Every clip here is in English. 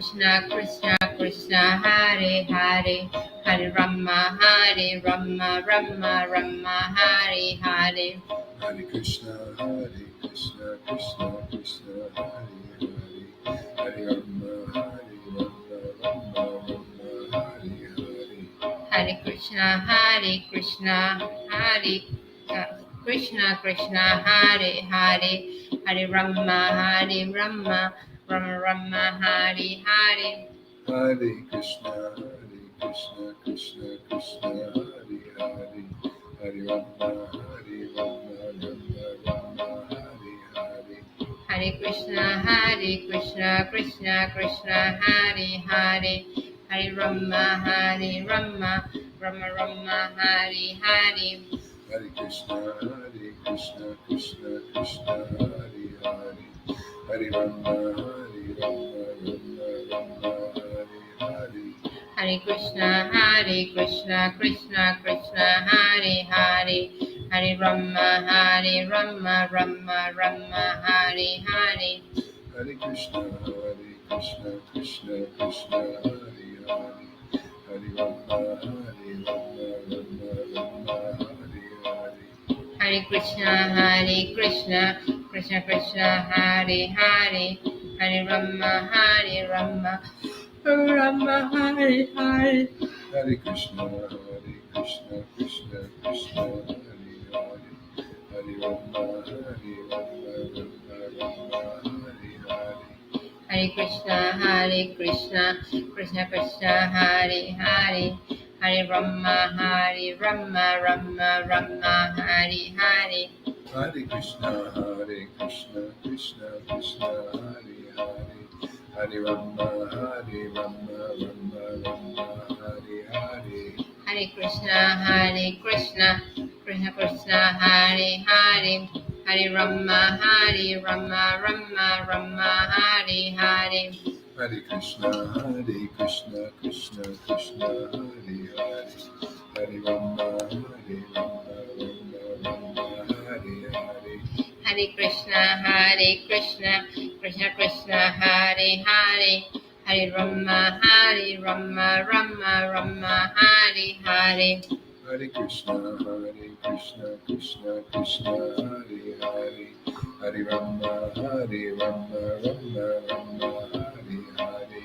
Krishna Krishna Krishna Hare Hare Hare Rama Rama Rama Hare Hare Hare Krishna Krishna Krishna Hare Hare Hare Rama Rama Hare Hare Hare Krishna Hare Krishna Krishna Hare Hare Hare Rama Rama Hare Hare Hare Krishna Krishna Krishna Hare Hare Hare Rama Rama Hare Hare Hare Krishna Krishna Hare Hare Hare Rama Rama Hare Hare Hare Krishna Krishna Krishna Hare Hare Hare Rama Rama Hare Hare Hare Krishna Krishna Krishna Hare Hare Hare Rama Rama Hare Hare Hare Krishna Krishna Krishna Hare Hare Hare Rama Rama Hare Hare Hare Krishna Krishna Hare Hare Hare Rama Rama Hare Hare Hare Krishna Krishna Krishna Hare Hare Hare Rama Rama Hare Hare Hare Krishna Krishna Hare Hare Hare Rama Rama Hare Hare Hare Krishna Krishna Krishna Hare Hare Hare Rama Rama Hare Hare Hare Krishna Krishna Hare Hare Hare Rama Rama Hare Hare Hare Krishna Krishna Krishna Hare Hare Hare Rama Rama Hare Hare Hare Krishna Krishna Hare Hare Hare Rama Rama Hare Hare Hare Krishna Krishna Hare Hare Hare Rama Rama Hare Hare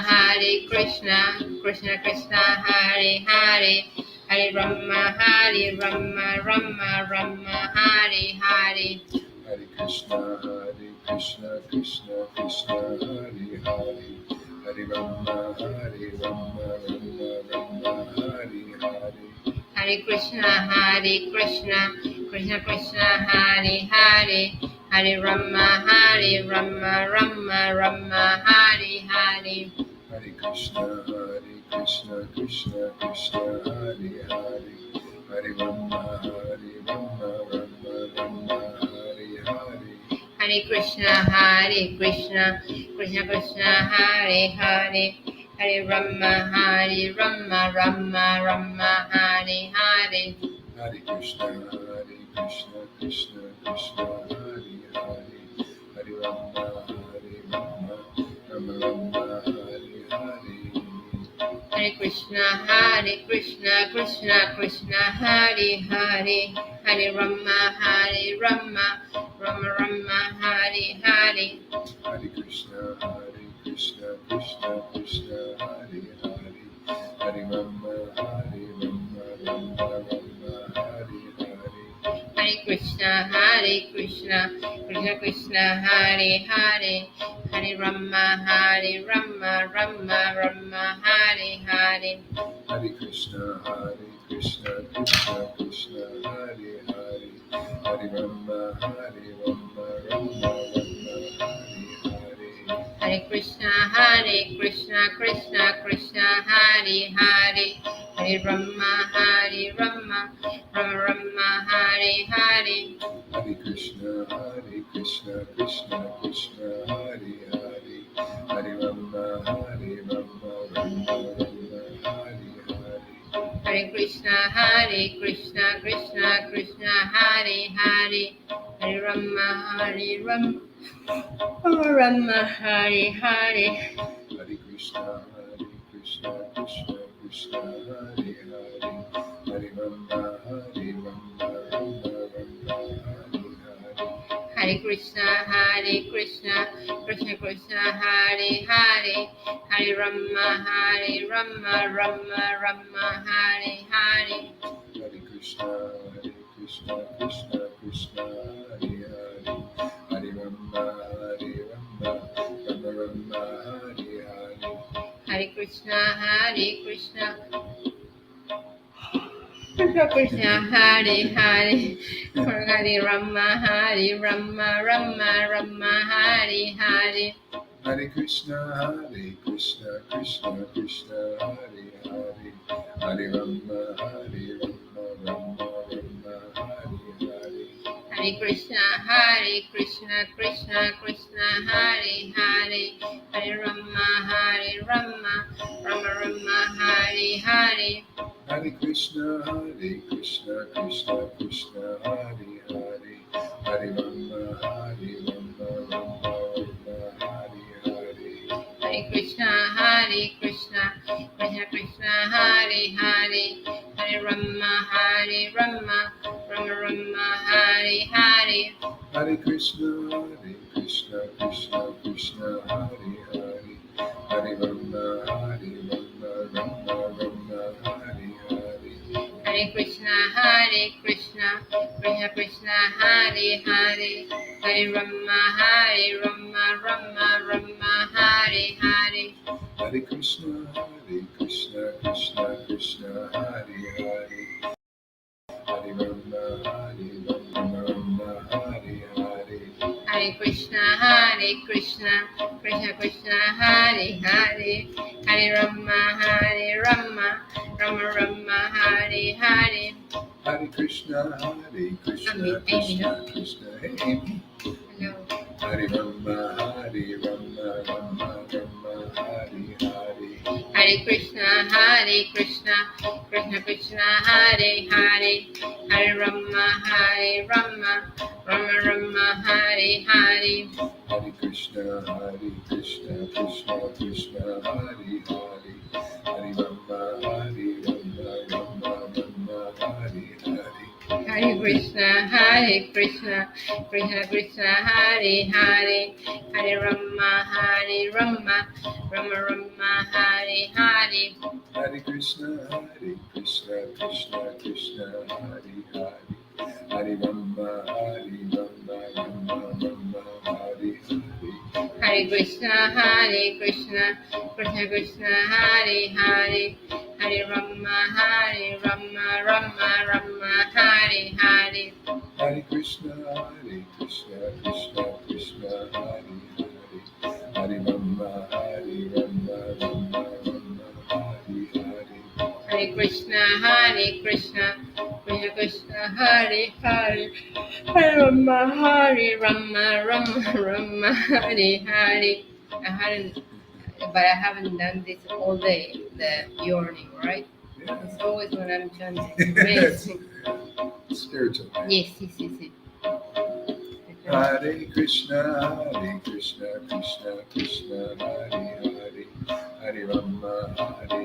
Hare Krishna Krishna Hare Hare Hare Rama Rama Hare Hare Hare Krishna Krishna Hare Hare Hare Rama Rama Hare Hare Hare Krishna Krishna Hare Hare Hare Rama Rama Hare Hare Hare Krishna Krishna Hare Hare Hare Rama Rama Hare Hare Hare Krishna Krishna Hare Hare Hare Rama Rama Hare Hare Hare Krishna Krishna Hare Hare Hare Rama Rama Hare Hare Hare Krishna Krishna Hare Hare Hare Rama Rama Hare Hare Hare Krishna Krishna Hare Hare Hare Rama Rama Hare Hare Hare Krishna Krishna Hare Hare Hare Rama Rama Hare Hare Hare Krishna Krishna Hare Hare Hare Rama Rama Hare Hare Hare Krishna Krishna Hare Hare Hare Rama Rama Hare Hare Hare Krishna Krishna Hare Hare Hare Rama Rama Hare Hare Hare Krishna Krishna Hare Hare Hare Rama Rama Hari Hari. Hare Krishna, Krishna Krishna, Hare Hare, Hare Rama, Rama Rama, Hare Krishna, Krishna Krishna, Hare Hare, Hare Rama, Rama Rama, Hare Hare. Hare Krishna, Krishna Krishna, Hare Hare, Hare Rama, Rama Rama, Hare Hare. Hare Krishna, Krishna Krishna, Hare Hare, Hare Rama, Rama Rama, Hare Hare. Hare Krishna, Krishna Krishna, Hare Hare, Hare Rama, Rama Rama, Hare Hare. Hare Krishna, Krishna Krishna, Hare Hare, Hare Rama, Rama Rama, Hare Hare. Hare Krishna, Krishna Krishna, Hare Hare, Hare Rama, Rama Rama, Hare Hare. Hare Krishna, Krishna Krishna, Hare Hare, Hare Rama, Rama Rama, Hare Hare. Hare Krishna, Krishna Krishna, Hare Hare, Hare Rama, Rama Rama, Hare Hare. Hare Krishna, Krishna Krishna, Hare Hare, Hare Rama, Rama Rama, Hare Hare. Hare Krishna, Krishna Krishna, Hare Hare, Hare Rama, Rama Hare Hare. Hare Krishna, Krishna Krishna, Hare Hare, Hare Rama, Rama Rama, Hare Hare. Hare Krishna, Krishna Krishna. Hey, Amy. Hello. Hare Rama, Rama Rama, Hare Hare. Hare Krishna, Krishna Krishna, Hare Hare, Hare Rama, Rama Rama, Hare Hare. Hare Krishna, Krishna Krishna, Hare Hare, Hare Rama, Rama Hare Hare. Hare Krishna, Krishna Krishna, Hare Hare, Hare Rama, Rama Rama, Hare Hare. Hare Krishna, Krishna Krishna, Hare Hare, Hare Rama, Rama Hare Hare. Hare Krishna, Krishna Krishna, Hare Hare, Hare Rama, Rama Hare Hare. Hare Krishna, Krishna Krishna, Hare Hare, Hare Rama, Rama Hare Hare. Hare Krishna, Krishna Krishna, Hare Hare, Hare Rama, Rama Hare Hare. I haven't done this all day, the yawning, right? Yeah. It's always when I'm chanting. Amazing. Spiritual. Yes. Hare Krishna, Krishna Krishna, Hare Hare, Hare Rama, Rama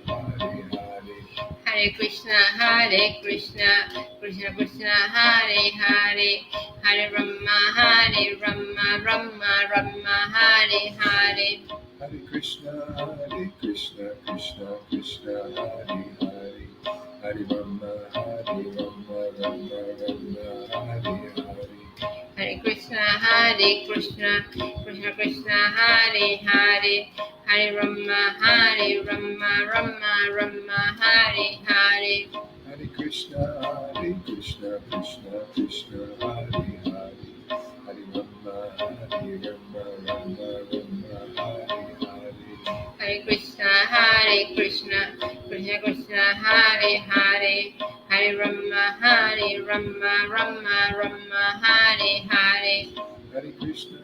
Hare Hare. Hare Krishna, Krishna Krishna, Hare Hare, Hare Rama, Rama Hare Hare. Hare Krishna, Krishna Krishna, Hare Hare, Hare Rama, Rama Hare Hare. Hare Krishna, Krishna Krishna, Hare Hare, Hare Rama, Rama Hare Hare. Hare Krishna, Krishna Krishna, Hare Hare, Hare Rama, Rama Hare Hare. Hare Krishna, Krishna Krishna, Hare Hare, Hare Rama, Rama Hare Hare. Hare Krishna,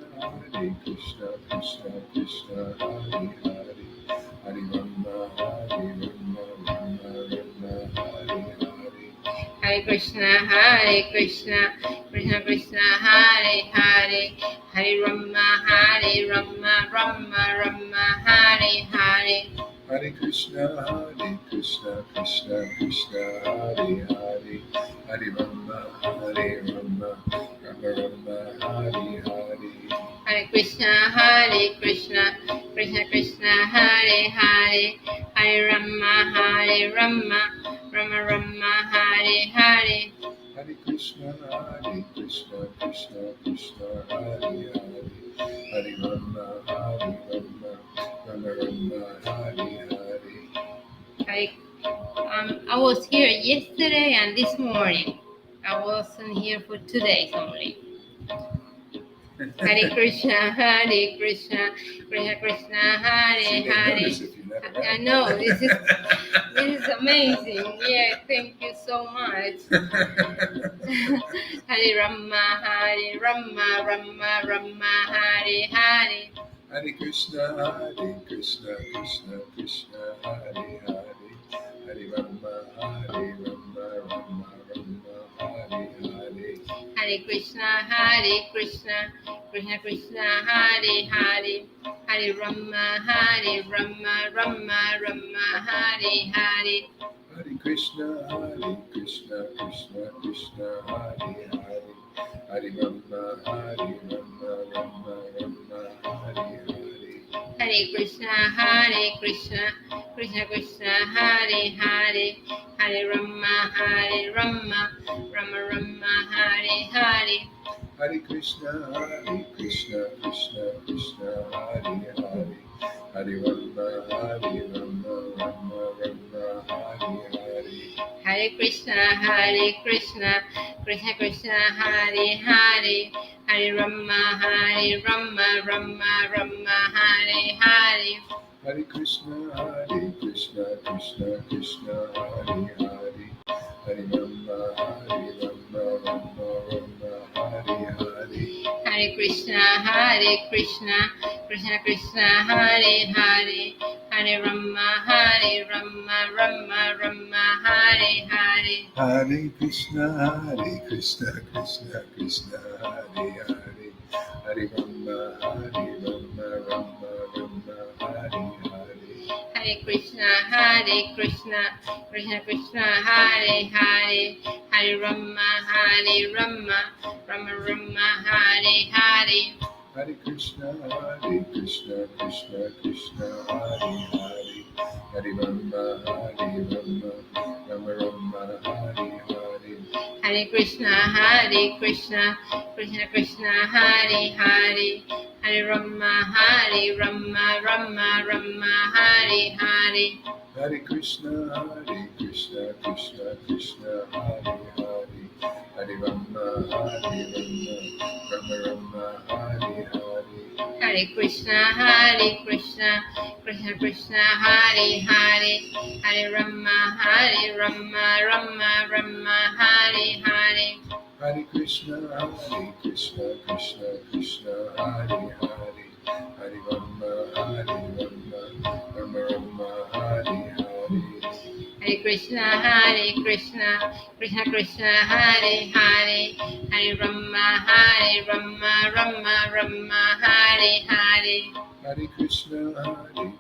Krishna Krishna, Hare Hare, Hare Rama, Rama Hare Hare. Hare Krishna, Krishna Krishna Krishna Hare Hare, Hare Rama Rama Rama Hare Hare. Hare Krishna, Krishna Krishna, Hare Hare, Hare Rama, Rama Rama, Hare Hare. Hare Krishna, Krishna Krishna, Hare Hare, Hare Rama, Rama Rama, Hare Hare. Hare Krishna, Krishna Krishna, Hare Hare, Hare Rama, Rama Rama, Hare Hare. I was here yesterday and this morning. I wasn't here for 2 days only. Hare Krishna, Krishna Krishna, Hare Hare. I know this is amazing. Yeah, thank you so much. Hare Rama, Rama Hare Hare. Hare Krishna, Krishna Krishna, Hare Hare, Hare Rama, Rama Rama, Hare Hare. Hare Krishna, Krishna Krishna, Hare Hare, Hare Rama, Rama Hare Hare. Hare Krishna, Krishna Krishna, Hare Hare, Hare Rama, Rama Hare Hare. Hare Krishna, Krishna Krishna, Hare Hare, Hare Rama, Rama Hare Hare. Hare Krishna, Krishna Krishna, Hare Hare, Hare Rama, Rama Hare Hare. Hare Krishna, Krishna Krishna, Hare Hare, Hare Rama, Rama Hare Hare. Hare Krishna, Krishna Krishna, Hare Hare, Hare Rama, Rama Hare Hare. Hare Krishna, Krishna Krishna, Hare Hare, Hare Rama, Rama Hare Hare. Hare Krishna, Krishna Krishna, Hare Hare, Hare Rama, Rama Hare Hare. Hare Krishna, Krishna Hare Hare, Hare Rama, Rama Hare Hare. Hare Krishna, Krishna Krishna, Hare Hare, Hare Rama, Rama Hare Hare. Hare Krishna, Krishna Hare Hare, Hare Rama, Rama Hare Hare. Hare Krishna, Krishna Krishna, Hare Hare, Hare Rama, Rama Hare Hare. Hare Krishna, Krishna Hare Hare, Hare Rama, Rama Hare Hare. Hare Krishna, Krishna Krishna, Hare Hare, Hare Rama, Rama Hare Hare. Hare Krishna, Krishna Hare Hare, Hare Rama, Rama Hare Hare. Hare Krishna,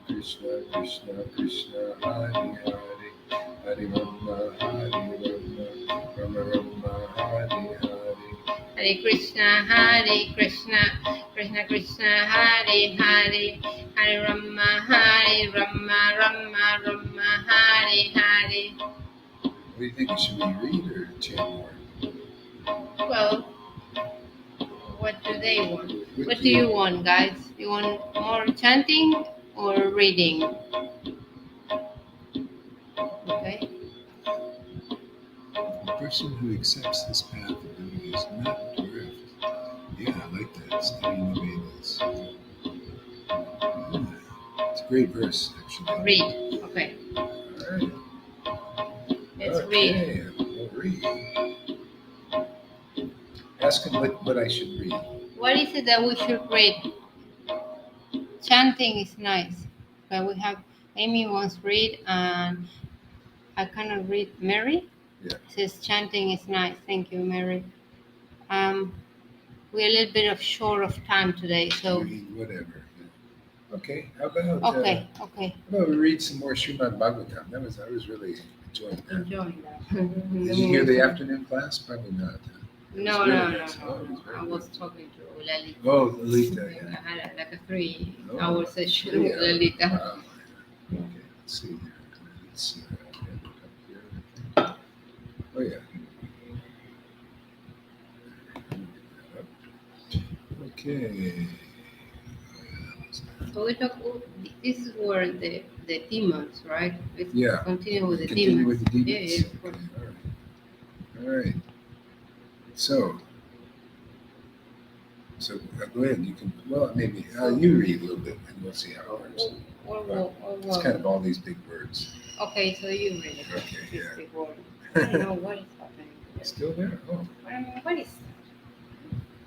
Krishna Krishna, Hare Hare, Hare Rama, Rama Hare Hare. Hare Krishna, Krishna Hare Hare, Hare Rama, Rama Hare Hare. What do you think? Should we read or chant more? Well, what do they want? What do you want, guys? You want more chanting or reading? Okay. The person who accepts this path of duty is not bereft. Yeah, I like that. Studying the Vedas. Yeah, it's a great verse, actually. Read. Okay. All right. Let's read. Okay, we'll read. Ask him what I should read. What is it that we should read? Chanting is nice, but we have Amy wants to read, and I cannot read. Mary Yeah. says chanting is nice. Thank you, Mary. we're a little bit of short of time today, so Whatever. Okay. How about okay. how about we read some more Srimad Bhagavatam? I was really enjoying that. Enjoying that. Did you hear the afternoon class? Probably not. No, really no, nice. no, Oh, it no. was very I good. was talking to Lalita. Oh, Lolita, I yeah. had like a 3-hour session with Yeah. Lalita. Wow. Okay, let's see here. Let's have it up here. Oh, yeah. Okay. So we talk. This is where the demons, right? Let's Yeah. continue with the Continue demons. with the demons. Yeah, yeah, of course. Okay, all right. So go ahead. You can. Well, maybe you read a little bit, and we'll see how it works. It's kind of all these big words. Okay, so you read it. Okay, This yeah. big word. I don't know what is happening. It's still there. Oh. What is?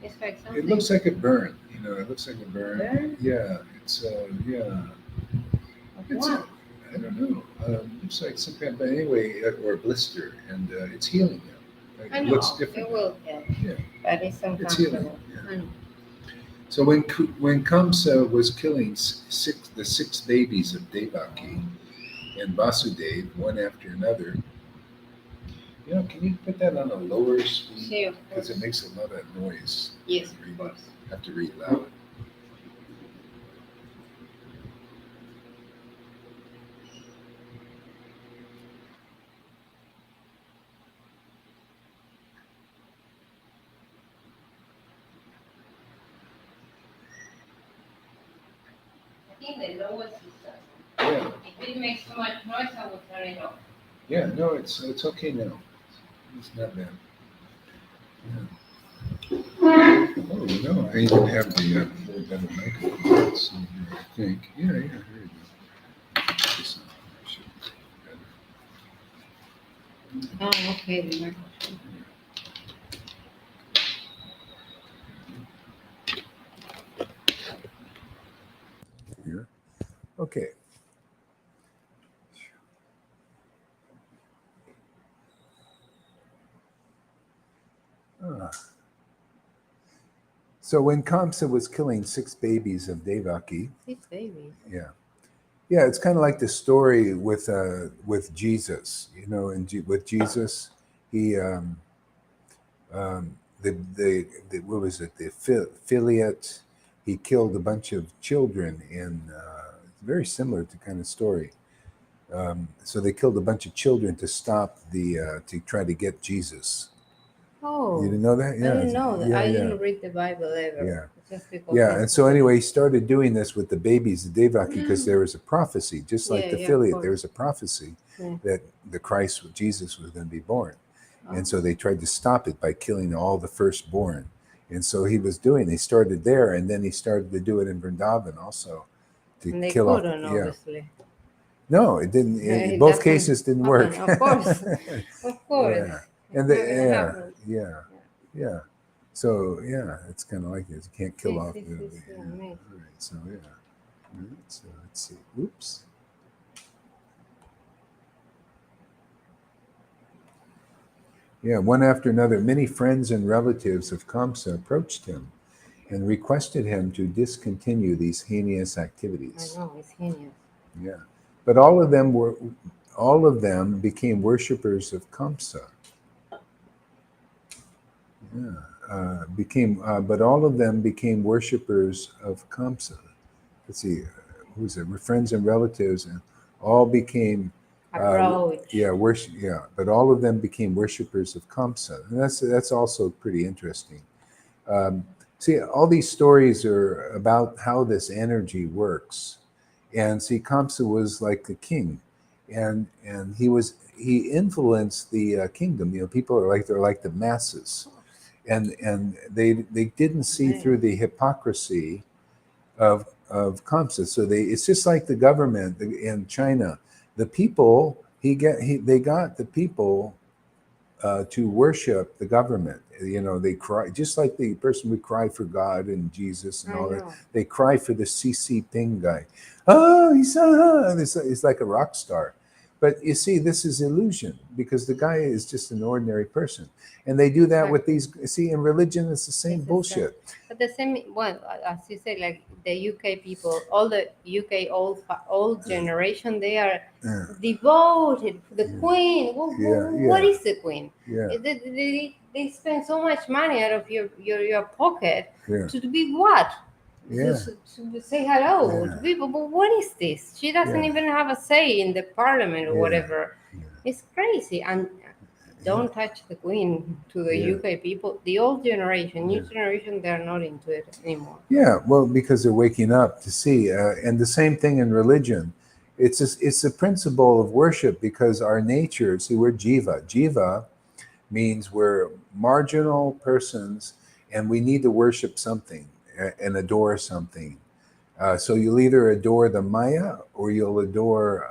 It's like something. It looks like a burn. It looks like a burn. Burn? Yeah. It's yeah. It's What? I don't know. Looks like some kind, but anyway, or a blister, and it's healing now. I It know. looks different. It will. Yeah. Yeah. But it's It's uncomfortable. healing. Yeah. I know. So when Kamsa was killing the six babies of Devaki and Vasudev one after another, can you put that on a lower speed? Yeah, of Because it course. makes a lot of noise. Yes, Read of course. Have to read loud. I think the lowest is Yeah. if it makes too much noise, I will turn it off. Yeah. No, it's okay now. It's not bad. Yeah. Oh no, I even have the better microphone. Let's see here, I think. Yeah. Here you go. This should be better. Oh, okay. The microphone. Here. Okay. So when Kamsa was killing 6 babies of Devaki, 6 babies. yeah, it's kind of like the story with Jesus. With Jesus, he what was it? The filiate. He killed a bunch of children, and very similar to kind of story. So they killed a bunch of children to stop to try to get Jesus. Oh, You didn't know that? Yeah, I didn't know that. Yeah, I yeah. didn't read the Bible ever. Yeah. Just because Yeah, and so anyway, he started doing this with the babies of Devaki because there was a prophecy, just like the Yeah, filiate, of there was a prophecy Yeah. that Jesus was going to be born. Oh. And so they tried to stop it by killing all the firstborn. And so he started there, and then he started to do it in Vrindavan also to And they kill off. couldn't, obviously. No, it didn't. Yeah, In it both doesn't cases, didn't work. happen, of course. Of course. Yeah. It's And not gonna happen. yeah. So yeah, it's kind of like this. You can't kill off. This is amazing. All right. So yeah. All right, so let's see. Oops. Yeah. One after another, many friends and relatives of Kamsa approached him and requested him to discontinue these heinous activities. I know, it's heinous. Yeah. But all of them became worshippers of Kamsa. Yeah. But all of them became worshippers of Kamsa. Let's see, who's it? Friends and relatives, and all became worship. Yeah, but all of them became worshippers of Kamsa, and that's also pretty interesting. See, all these stories are about how this energy works, and see, Kamsa was like the king, and he influenced the kingdom. People they're like the masses. And they didn't see through the hypocrisy of Kamsa. So it's just like the government in China. The people they got the people to worship the government. They cry just like the person would cry for God and Jesus and all that. They cry for the CC Ping guy. Oh, he's like a rock star. But you see, this is illusion because the guy is just an ordinary person. And they do that with these, see, in religion, it's the same bullshit. But the same, well, as you say, like the UK people, all the UK old generation, they are devoted to the Queen. What is the Queen? Yeah. They spend so much money out of your pocket Yeah. to be what? Yeah. To say hello to people. But what is this? She doesn't even have a say in the parliament or whatever. It's crazy. And don't touch the Queen to the UK people. The old generation, new generation, they're not into it anymore. Yeah, well, because they're waking up to see. And the same thing in religion. It's a principle of worship because our nature, see, we're jiva. Jiva means we're marginal persons and we need to worship something and adore something. So you'll either adore the Maya or you'll adore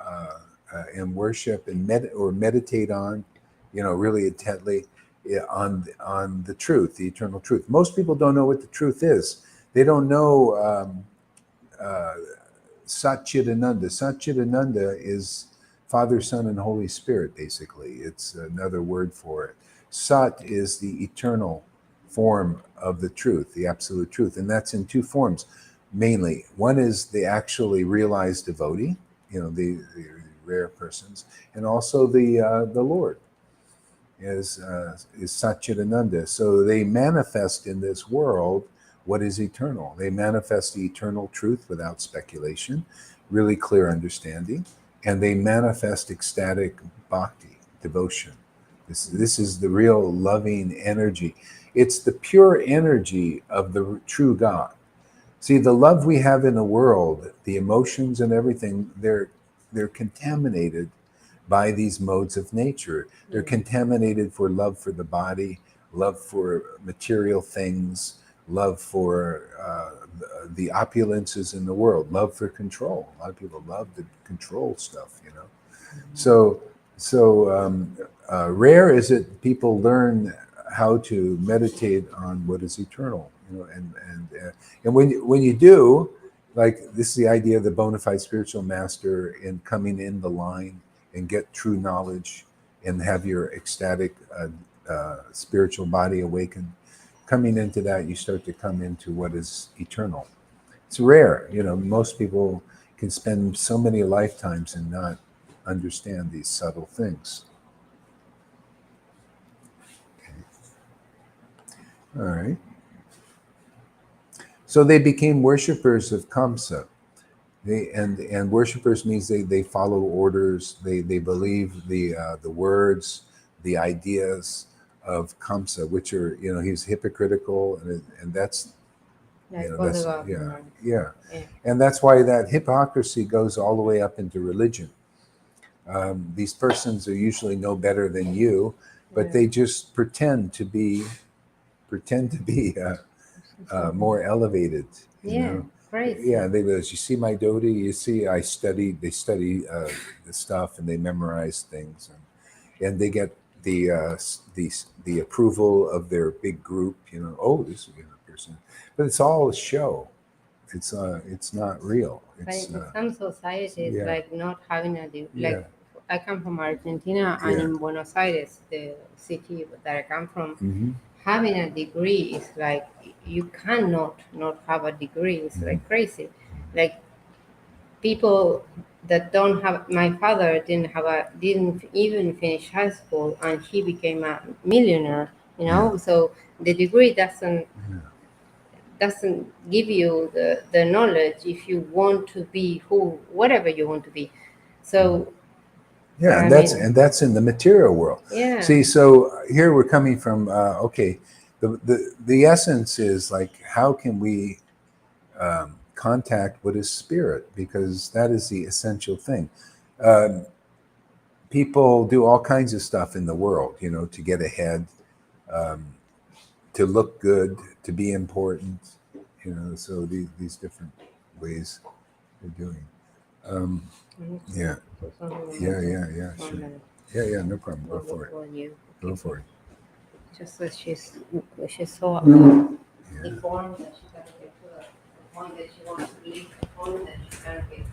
and worship and meditate on, really intently on the truth, the eternal truth. Most people don't know what the truth is. They don't know Satchidananda. Satchidananda is Father, Son, and Holy Spirit, basically. It's another word for it. Sat is the eternal form of the truth, the absolute truth. And that's in two forms, mainly. One is the actually realized devotee, the rare persons, and also the Lord is Satchidananda. So they manifest in this world what is eternal. They manifest the eternal truth without speculation, really clear understanding, and they manifest ecstatic bhakti, devotion. This is the real loving energy. It's the pure energy of the true God. See, the love we have in the world, the emotions and everything, they're contaminated by these modes of nature. They're contaminated for love for the body, love for material things, love for the opulences in the world, love for control. A lot of people love to control stuff, So rare is it people learn how to meditate on what is eternal, and when you do, like, this is the idea of the bona fide spiritual master in coming in the line and get true knowledge and have your ecstatic spiritual body awakened. Coming into that, you start to come into what is eternal. It's rare, most people can spend so many lifetimes and not understand these subtle things. Okay. All right. So they became worshippers of Kamsa. And worshippers means they follow orders. They believe the words, the ideas of Kamsa, which are he's hypocritical, and that's and that's why that hypocrisy goes all the way up into religion. These persons are usually no better than you, but they just pretend to be more elevated. Crazy. Yeah, they goes, you see my devotee, you see they study the stuff and they memorize things, and they get the approval of their big group, oh, this is a person. But it's all a show. It's not real. It's, in some societies, like not having I come from Argentina, and in Buenos Aires, the city that I come from, having a degree is like you cannot not have a degree. It's like crazy. Like people that don't have. My father didn't even finish high school, and he became a millionaire. So the degree doesn't give you the knowledge if you want to be whatever you want to be. So and that's in the material world. See, so here we're coming from the essence is like, how can we contact what is spirit, because that is the essential thing. People do all kinds of stuff in the world, to get ahead, to look good, to be important, so these different ways they're doing. Sure. No problem. Go for it. Go for it. Just that she's so deformed that she can't get to the point that she wants to leave the point that she can't get.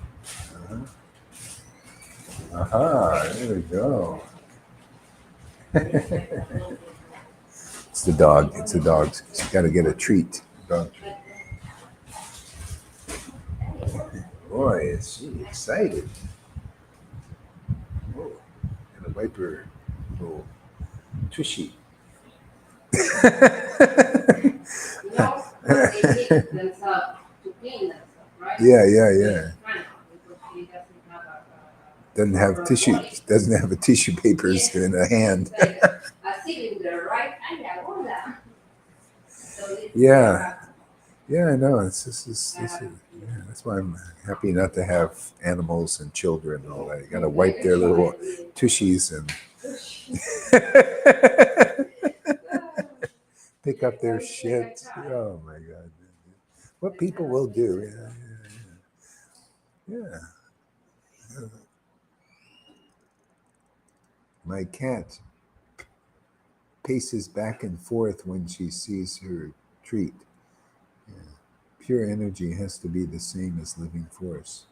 Aha, there we go. It's the dog. It's the dog. She's got to get a treat. Dog treat. Boy, is she excited. Oh, gotta wipe her little tushy. They take themselves to clean themselves, right? Yeah. Doesn't have tissue. Doesn't have a tissue papers in a hand. A cylinder, right? Yeah, I know. This is that's why I'm happy not to have animals and children and all that. You got to wipe their little tushies and pick up their shit. Oh my God. What people will do. Yeah. My cat paces back and forth when she sees her treat. Yeah. Pure energy has to be the same as living force.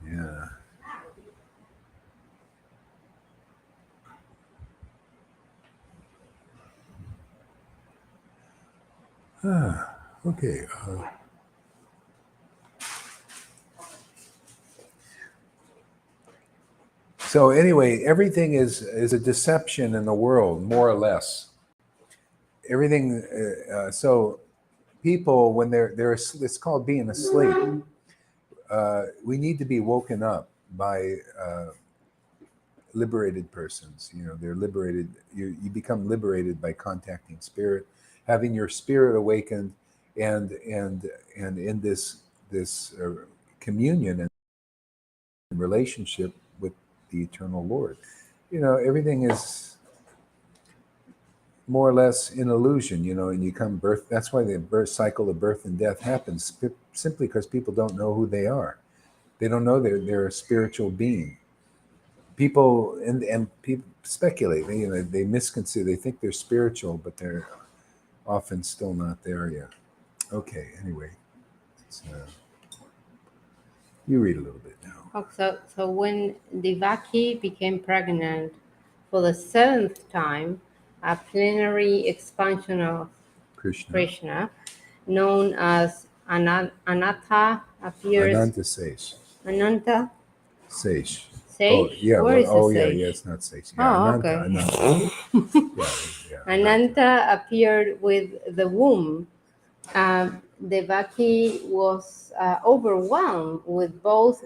Yeah. Okay. So anyway, everything is a deception in the world, more or less. Everything. So people, when they're it's called being asleep. We need to be woken up by liberated persons. They're liberated. You become liberated by contacting spirit, having your spirit awakened, and in this communion and relationship with the eternal Lord. Everything is more or less an illusion, and you come birth. That's why the birth cycle of birth and death happens, simply because people don't know who they are. They don't know they're a spiritual being. People and people speculate. They misconsider. They think they're spiritual, but they're often still not there yet. Okay. Anyway, you read a little bit now. So when Devotee became pregnant for the 7th time, a plenary expansion of Krishna known as Ananta appears. Ananta Seish. Ananta Seish. Seish? Oh yeah. Where is the Seish? Yeah. It's not Seish. Yeah, Oh, Ananta. okay. Yeah, Ananta appeared with the womb. Devotee was overwhelmed with both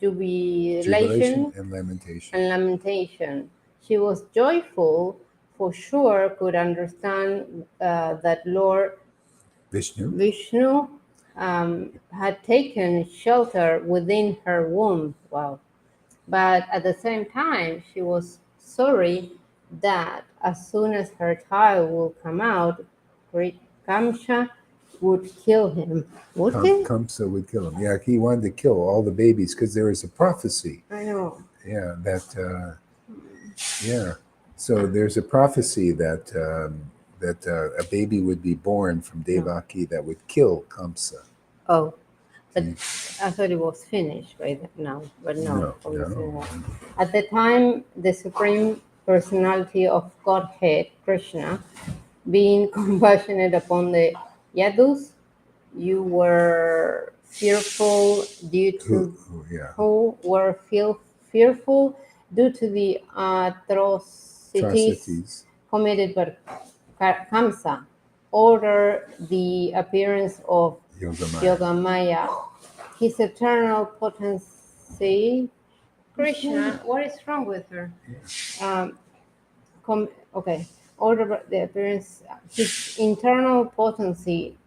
jubilation and lamentation. She was joyful, for sure could understand that Lord Vishnu had taken shelter within her womb. Wow. But at the same time, she was sorry that as soon as her child would come out, Kamsa would kill him. Kamsa would kill him. Yeah, he wanted to kill all the babies because there was a prophecy. I know. Yeah, So there's a prophecy that a baby would be born from Devaki that would kill Kamsa. Oh, but I thought it was finished right now. But no. At the time, the Supreme Personality of Godhead, Krishna, being compassionate upon the Yadus, you were fearful due to who were fearful due to the atrocities committed by Kamsa, order the appearance of Yogamaya, his eternal potency. Krishna, what is wrong with her? Order the appearance, his internal potency.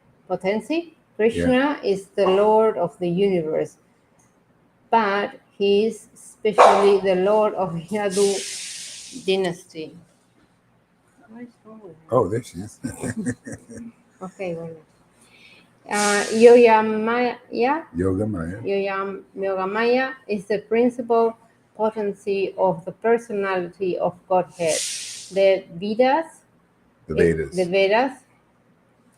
Krishna is the Lord of the universe, but he is especially the Lord of Yadu dynasty. What is wrong with her? Oh, there she is. Okay, well. Yogamaya is the principal potency of the personality of Godhead. The Vedas,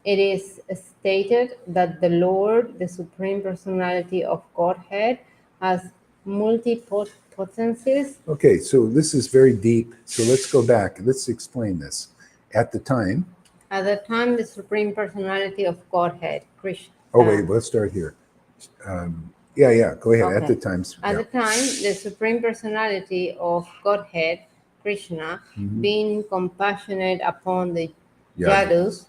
it is stated that the Lord, the Supreme Personality of Godhead, has multi-potencies. Okay, so this is very deep. So let's go back. Let's explain this. At the time. At the time, the Supreme Personality of Godhead, Krishna. Oh, wait, let's start here. Yeah, go ahead. Okay. At the time. At the time, the Supreme Personality of Godhead, Krishna, being compassionate upon the Yadus,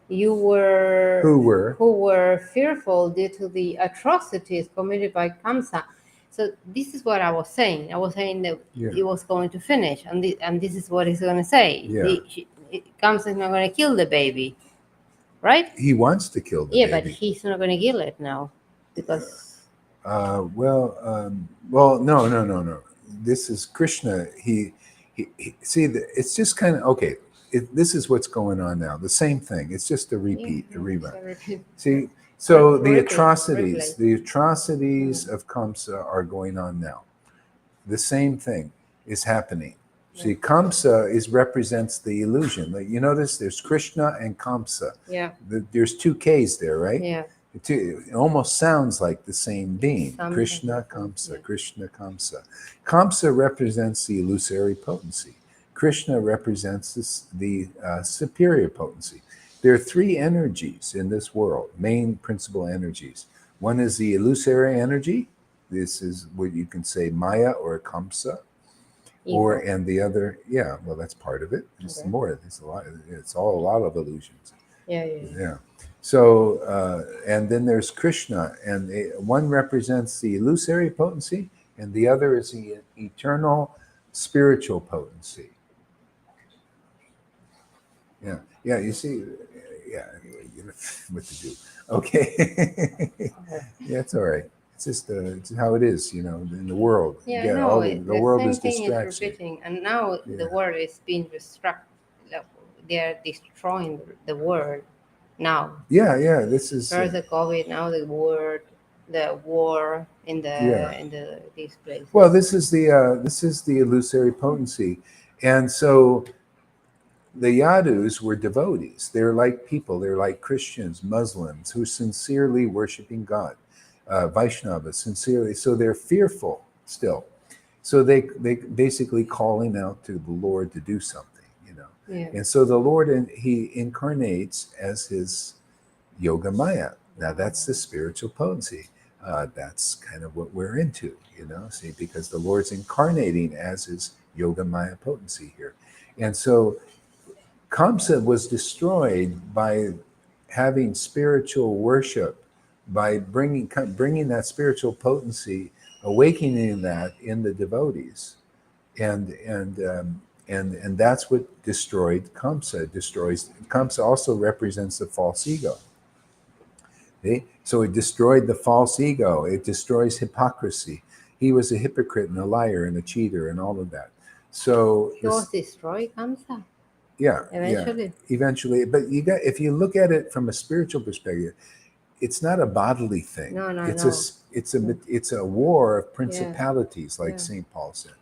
who were fearful due to the atrocities committed by Kamsa. So this is what I was saying. I was saying that it was going to finish, and this is what he's going to say. Kamsa is not going to kill the baby, right? He wants to kill the baby. Yeah, but he's not going to kill it now because. No. This is Krishna. He see, it's just kind of okay. This is what's going on now. The same thing. It's just a repeat, a rerun. See, so the atrocities of Kamsa are going on now. The same thing is happening. See, Kamsa represents the illusion. Like, you notice there's Krishna and Kamsa. Yeah. There's two K's there, right? Yeah. It almost sounds like the same being. Krishna, Kamsa, Krishna, Kamsa. Kamsa represents the illusory potency. Krishna represents the superior potency. There are three energies in this world, main principal energies. One is the illusory energy. This is what you can say Maya or Kamsa. And the other, that's part of it. It's more. It's a lot. It's all a lot of illusions. Yeah. So, and then there's Krishna, and one represents the illusory potency, and the other is the eternal spiritual potency. Yeah. You see, you know what to do. Okay. Yeah, it's all right. It's just it's how it is, in the world. The world same is thing distraction. is repeating, and now the world is being destructed. They are destroying the world now. Yeah. This is first the COVID, now the war in these places. Well, this is the illusory potency, and so the Yadus were devotees. They're like people. They're like Christians, Muslims who are sincerely worshiping God. Vaishnavas, sincerely. So they're fearful still. So they basically calling out to the Lord to do something, And so the Lord, he incarnates as his Yoga Maya. Now that's the spiritual potency. That's kind of what we're into, see, because the Lord's incarnating as his Yoga Maya potency here. And so Kamsa was destroyed by having spiritual worship, by bringing that spiritual potency, awakening that in the devotees, and that's what destroyed Kamsa. Kamsa also represents the false ego. Okay? So it destroyed the false ego. It destroys hypocrisy. He was a hypocrite and a liar and a cheater and all of that. So he was destroyed, Kamsa. Yeah, eventually. But if you look at it from a spiritual perspective, it's not a bodily thing. No. It's a war of principalities, like St. Paul said.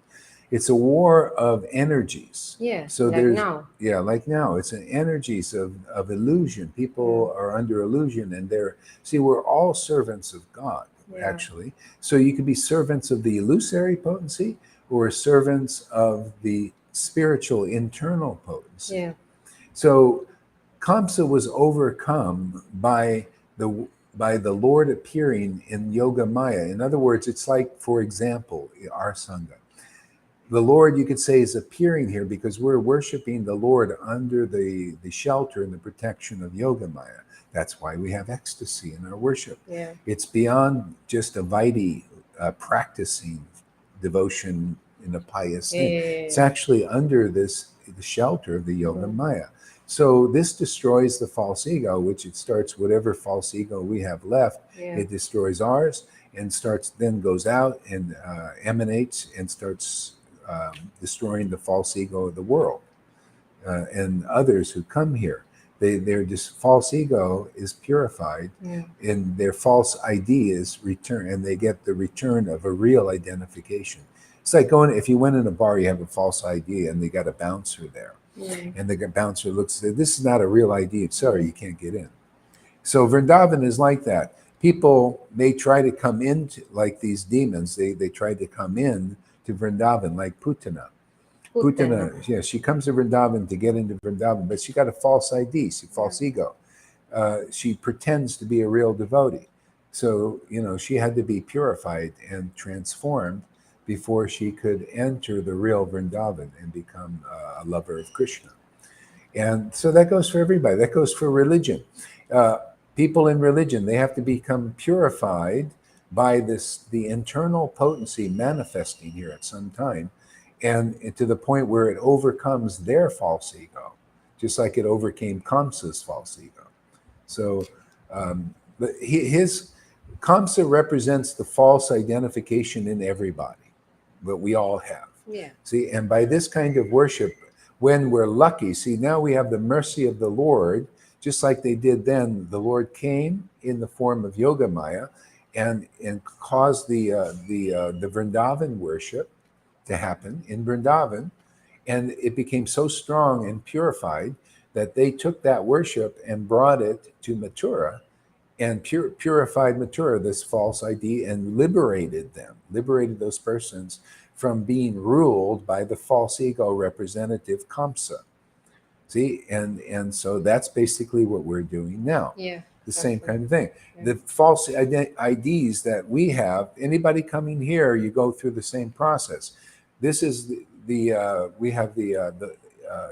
It's a war of energies. Yeah. So like there's now. Yeah, like now. It's an energies of illusion. People are under illusion, and we're all servants of God, actually. So you can be servants of the illusory potency or servants of the spiritual internal potency. Yeah. So Kamsa was overcome by the Lord appearing in Yoga Maya. In other words, it's like, for example, our Sangha. The Lord, you could say, is appearing here because we're worshiping the Lord under the shelter and the protection of Yoga Maya. That's why we have ecstasy in our worship. Yeah. It's beyond just a Vaidhi practicing devotion in a pious thing. It's actually under the shelter of the Yoga Maya. So this destroys the false ego, which it starts whatever false ego we have left. It destroys ours and then goes out and emanates and starts destroying the false ego of the world and others who come here. Their false ego is purified, and their false ID is returned, and they get the return of a real identification. It's like if you went in a bar, you have a false ID, and they got a bouncer there, and the bouncer looks and says, "This is not a real ID. Sorry, you can't get in." So Vrindavan is like that. people, they try to come into, like these demons, they try to come in to Vrindavan, like Putana. Putana, yeah, she comes to Vrindavan to get into Vrindavan, but she got a false ID, false ego. She pretends to be a real devotee. So, she had to be purified and transformed before she could enter the real Vrindavan and become a lover of Krishna. And so that goes for everybody. That goes for religion. People in religion, they have to become purified by the internal potency manifesting here at some time, and to the point where it overcomes their false ego, just like it overcame Kamsa's false ego. So his Kamsa represents the false identification in everybody that we all have. Yeah. See, and by this kind of worship, when we're lucky, see, now we have the mercy of the Lord, just like they did then. The Lord came in the form of Yoga Maya and caused the Vrindavan worship to happen in Vrindavan. And it became so strong and purified that they took that worship and brought it to Mathura and purified Mathura, this false ID, and liberated those persons from being ruled by the false ego representative Kamsa. See, and so that's basically what we're doing now. Yeah. The same kind of thing. Yeah. The false IDs that we have, anybody coming here, you go through the same process. This is we have the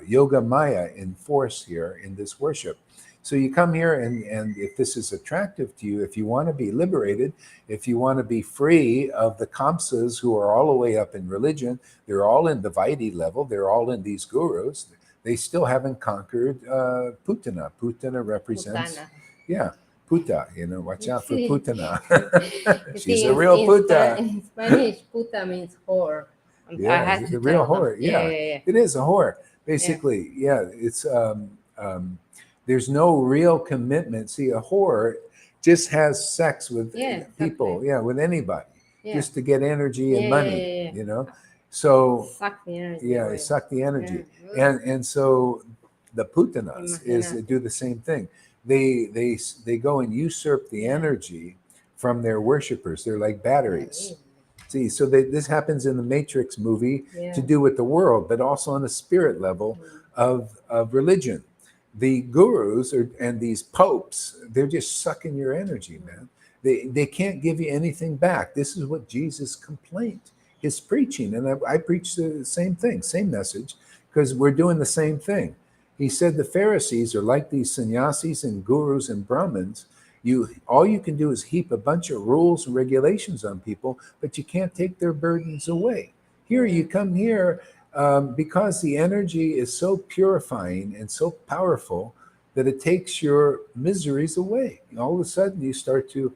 Yoga Maya in force here in this worship. So you come here, and if this is attractive to you, if you want to be liberated, if you want to be free of the Kamsas who are all the way up in religion, they're all in the Vaidhi level, they're all in these gurus, they still haven't conquered Putana. Putana represents, Puta, watch out for Putana. She's a real Puta. In Spanish, Puta means whore. Yeah, the real whore. Yeah. It is a whore. Basically, it's there's no real commitment. See, a whore just has sex with people, with anybody, just to get energy and money, So suck the energy. Suck the energy, and so the Putanas do the same thing. They go and usurp the energy from their worshippers. They're like batteries. See, so this happens in the Matrix movie to do with the world, but also on a spirit level of religion. The gurus and these popes, they're just sucking your energy, man. They can't give you anything back. This is what Jesus complained, his preaching. And I preach the same thing, same message, because we're doing the same thing. He said the Pharisees are like these sannyasis and gurus and Brahmins. All you can do is heap a bunch of rules and regulations on people, but you can't take their burdens away. Here, you come here because the energy is so purifying and so powerful that it takes your miseries away. All of a sudden, you start to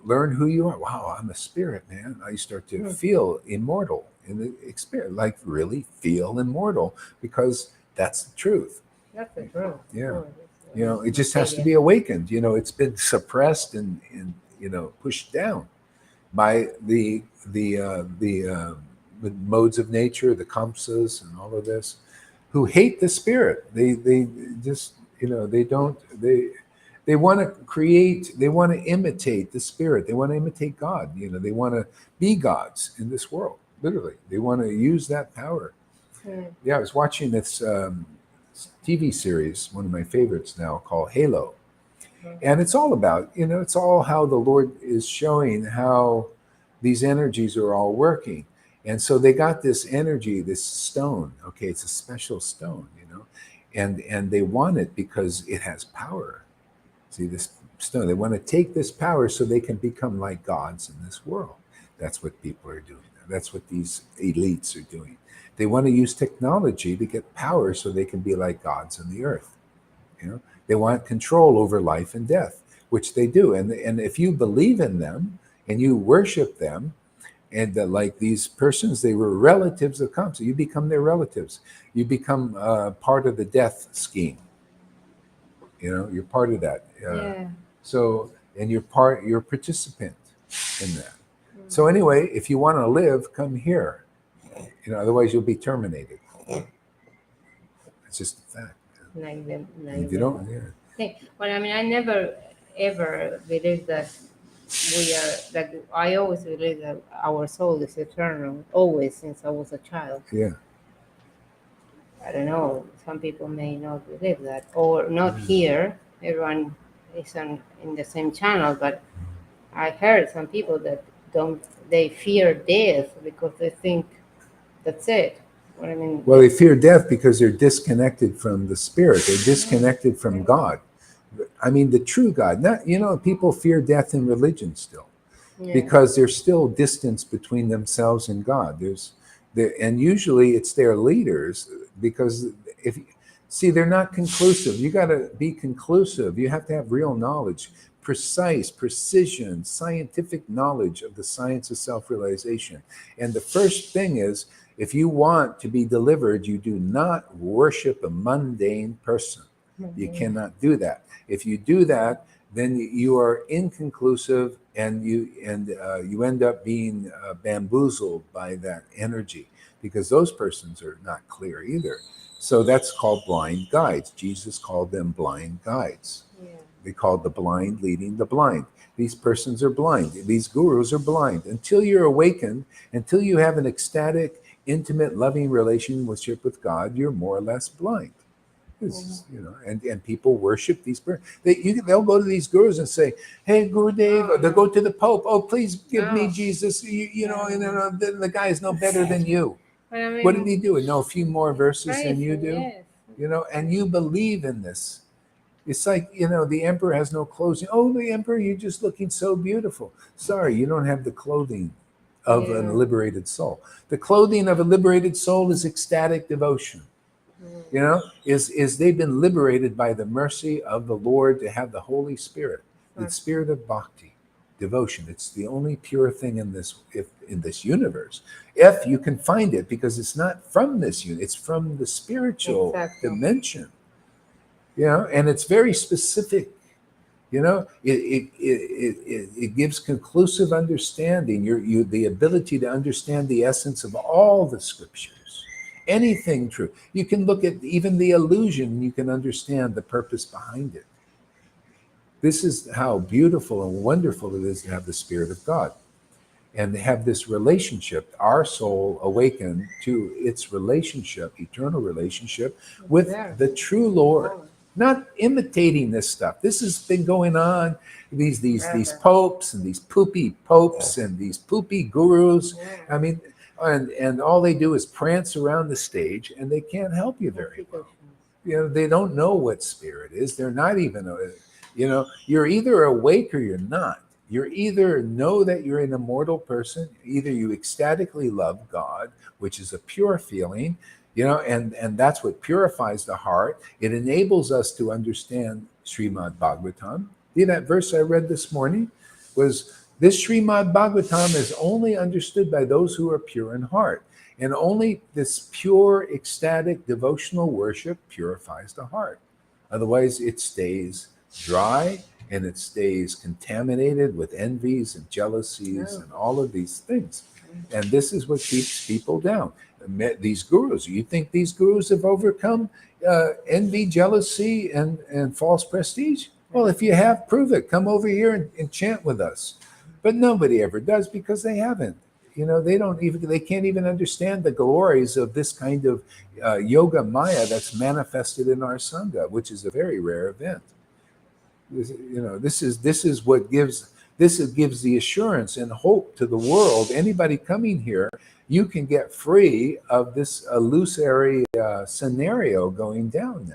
learn who you are. Wow, I'm a spirit, man. I start to feel immortal in the experience, like really feel immortal, because that's the truth. That's the truth. Yeah. It just has to be awakened. It's been suppressed and pushed down by the modes of nature, the Kamsas and all of this, who hate the spirit. They just, they want to create, they want to imitate the spirit. They want to imitate God. They want to be gods in this world. Literally, they want to use that power. I was watching this TV series, one of my favorites now, called Halo. And it's all about, it's all how the Lord is showing how these energies are all working. And so they got this energy, this stone. Okay, it's a special stone, and they want it because it has power. See, this stone, they want to take this power so they can become like gods in this world. That's what people are doing. That's what these elites are doing. They want to use technology to get power so they can be like gods on the earth. They want control over life and death, which they do. And if you believe in them and you worship them, and like these persons, they were relatives of Kamsa. You become their relatives. You become part of the death scheme. You're part of that. So, and you're a participant in that. So anyway, if you want to live, come here. Otherwise you'll be terminated. It's just a fact. Like if you don't, Well, I mean, I never ever believe that we are, like, I always believe that our soul is eternal, always, since I was a child. Yeah. I don't know, some people may not believe that, or not here. Everyone is in the same channel, but I heard some people that don't, they fear death because they think that's it. What I mean, Well, they fear death because they're disconnected from the spirit. They're disconnected from God. I mean, the true God. Not, people fear death in religion still, yeah, because there's still distance between themselves and God. And usually it's their leaders, because if see, they're not conclusive. You got to be conclusive. You have to have real knowledge, precise, precision, scientific knowledge of the science of self-realization. And the first thing is, if you want to be delivered, you do not worship a mundane person. You cannot do that. If you do that, then you are inconclusive, and you end up being bamboozled by that energy, because those persons are not clear either. So that's called blind guides. Jesus called them blind guides. yeah. They called the blind leading the blind. These persons are blind. These gurus are blind. Until you're awakened, until you have an ecstatic, intimate, loving relationship with God, you're more or less blind. And people worship these persons. They'll go to these gurus and say, "Hey, Guru Dev," or they'll go to the Pope. "Oh, please give me Jesus." And then the guy is no better than you. But I What did mean, he do? Know a few more verses than you playful, do? yes. And you believe in this. It's like, the emperor has no clothes. "Oh, the emperor, you're just looking so beautiful." Sorry, you don't have the clothing of a Yeah. liberated soul. The clothing of a liberated soul is ecstatic devotion. Is they've been liberated by the mercy of the Lord to have the Holy Spirit, the spirit of bhakti, devotion. It's the only pure thing in this universe, if you can find it, because it's not from this unit, it's from the spiritual dimension. And it's very specific. It gives conclusive understanding. You the ability to understand the essence of all the scriptures, anything true. You can look at even the illusion, you can understand the purpose behind it. This is how beautiful and wonderful it is to have the Spirit of God and have this relationship, our soul awakened to its relationship, eternal relationship with the true Lord. Not imitating this stuff. This has been going on. These popes and these poopy popes and these poopy gurus. I mean, and all they do is prance around the stage, and they can't help you very well. They don't know what spirit is. They're not even. You're either awake or you're not. You're either know that you're an immortal person. Either you ecstatically love God, which is a pure feeling. And that's what purifies the heart. It enables us to understand Srimad Bhagavatam. See, that verse I read this morning was, this Srimad Bhagavatam is only understood by those who are pure in heart. And only this pure, ecstatic, devotional worship purifies the heart. Otherwise, it stays dry, and it stays contaminated with envies and jealousies and all of these things. And this is what keeps people down. These gurus, you think these gurus have overcome envy, jealousy, and false prestige? Well, if you have, prove it. Come over here and chant with us. But nobody ever does, because they haven't. They can't even understand the glories of this kind of yoga maya that's manifested in our sangha, which is a very rare event. This is what gives the assurance and hope to the world. Anybody coming here, you can get free of this illusory scenario going down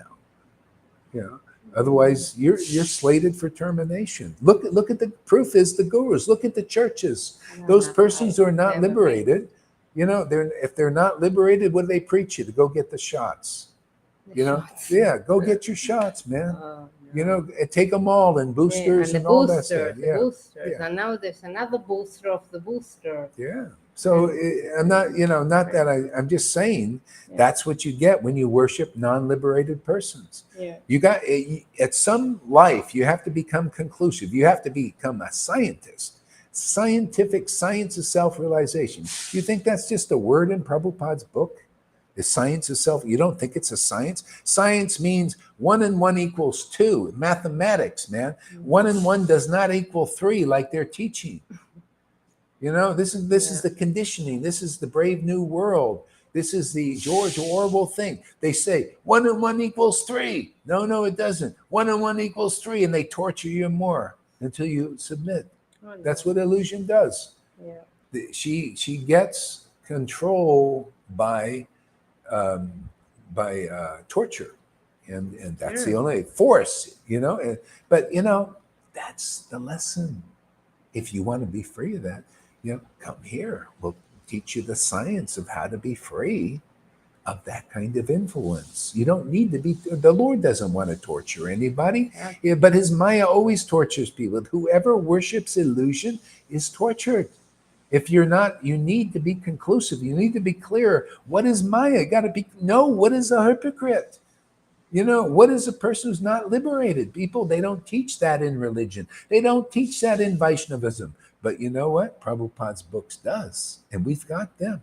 now. Otherwise, you're slated for termination. Look at the proof is the gurus. Look at the churches. Those persons who are not liberated, if they're not liberated, what do they preach you? To go get the shots. Go get your shots, man. Take them all, and boosters and all that stuff. Boosters. And now there's another booster of the booster. Yeah. So I'm not, not that I'm just saying that's what you get when you worship non-liberated persons. Yeah. You got, at some life, you have to become conclusive. You have to become a scientist. Scientific science of self-realization. You think that's just a word in Prabhupada's book? Is science itself? You don't think it's a science? Science means 1 and 1 equals 2. Mathematics, man. 1 and 1 does not equal 3 like they're teaching. You know, this is the conditioning. This is the Brave New World. This is the George Orwell thing. They say 1 and 1 equals 3. No, it doesn't. 1 and 1 equals 3, and they torture you more until you submit. Oh, no. That's what illusion does. Yeah. She gets control by torture, and that's the only force. You know, but you know that's the lesson. If you want to be free of that, you know, come here. We'll teach you the science of how to be free of that kind of influence. You don't need to be. The Lord doesn't want to torture anybody, but his Maya always tortures people. Whoever worships illusion is tortured. If you're not, you need to be conclusive. You need to be clear. What is Maya? You got to know what is a hypocrite. You know, what is a person who's not liberated? People, they don't teach that in religion. They don't teach that in Vaishnavism. But you know what? Prabhupada's books does. And we've got them.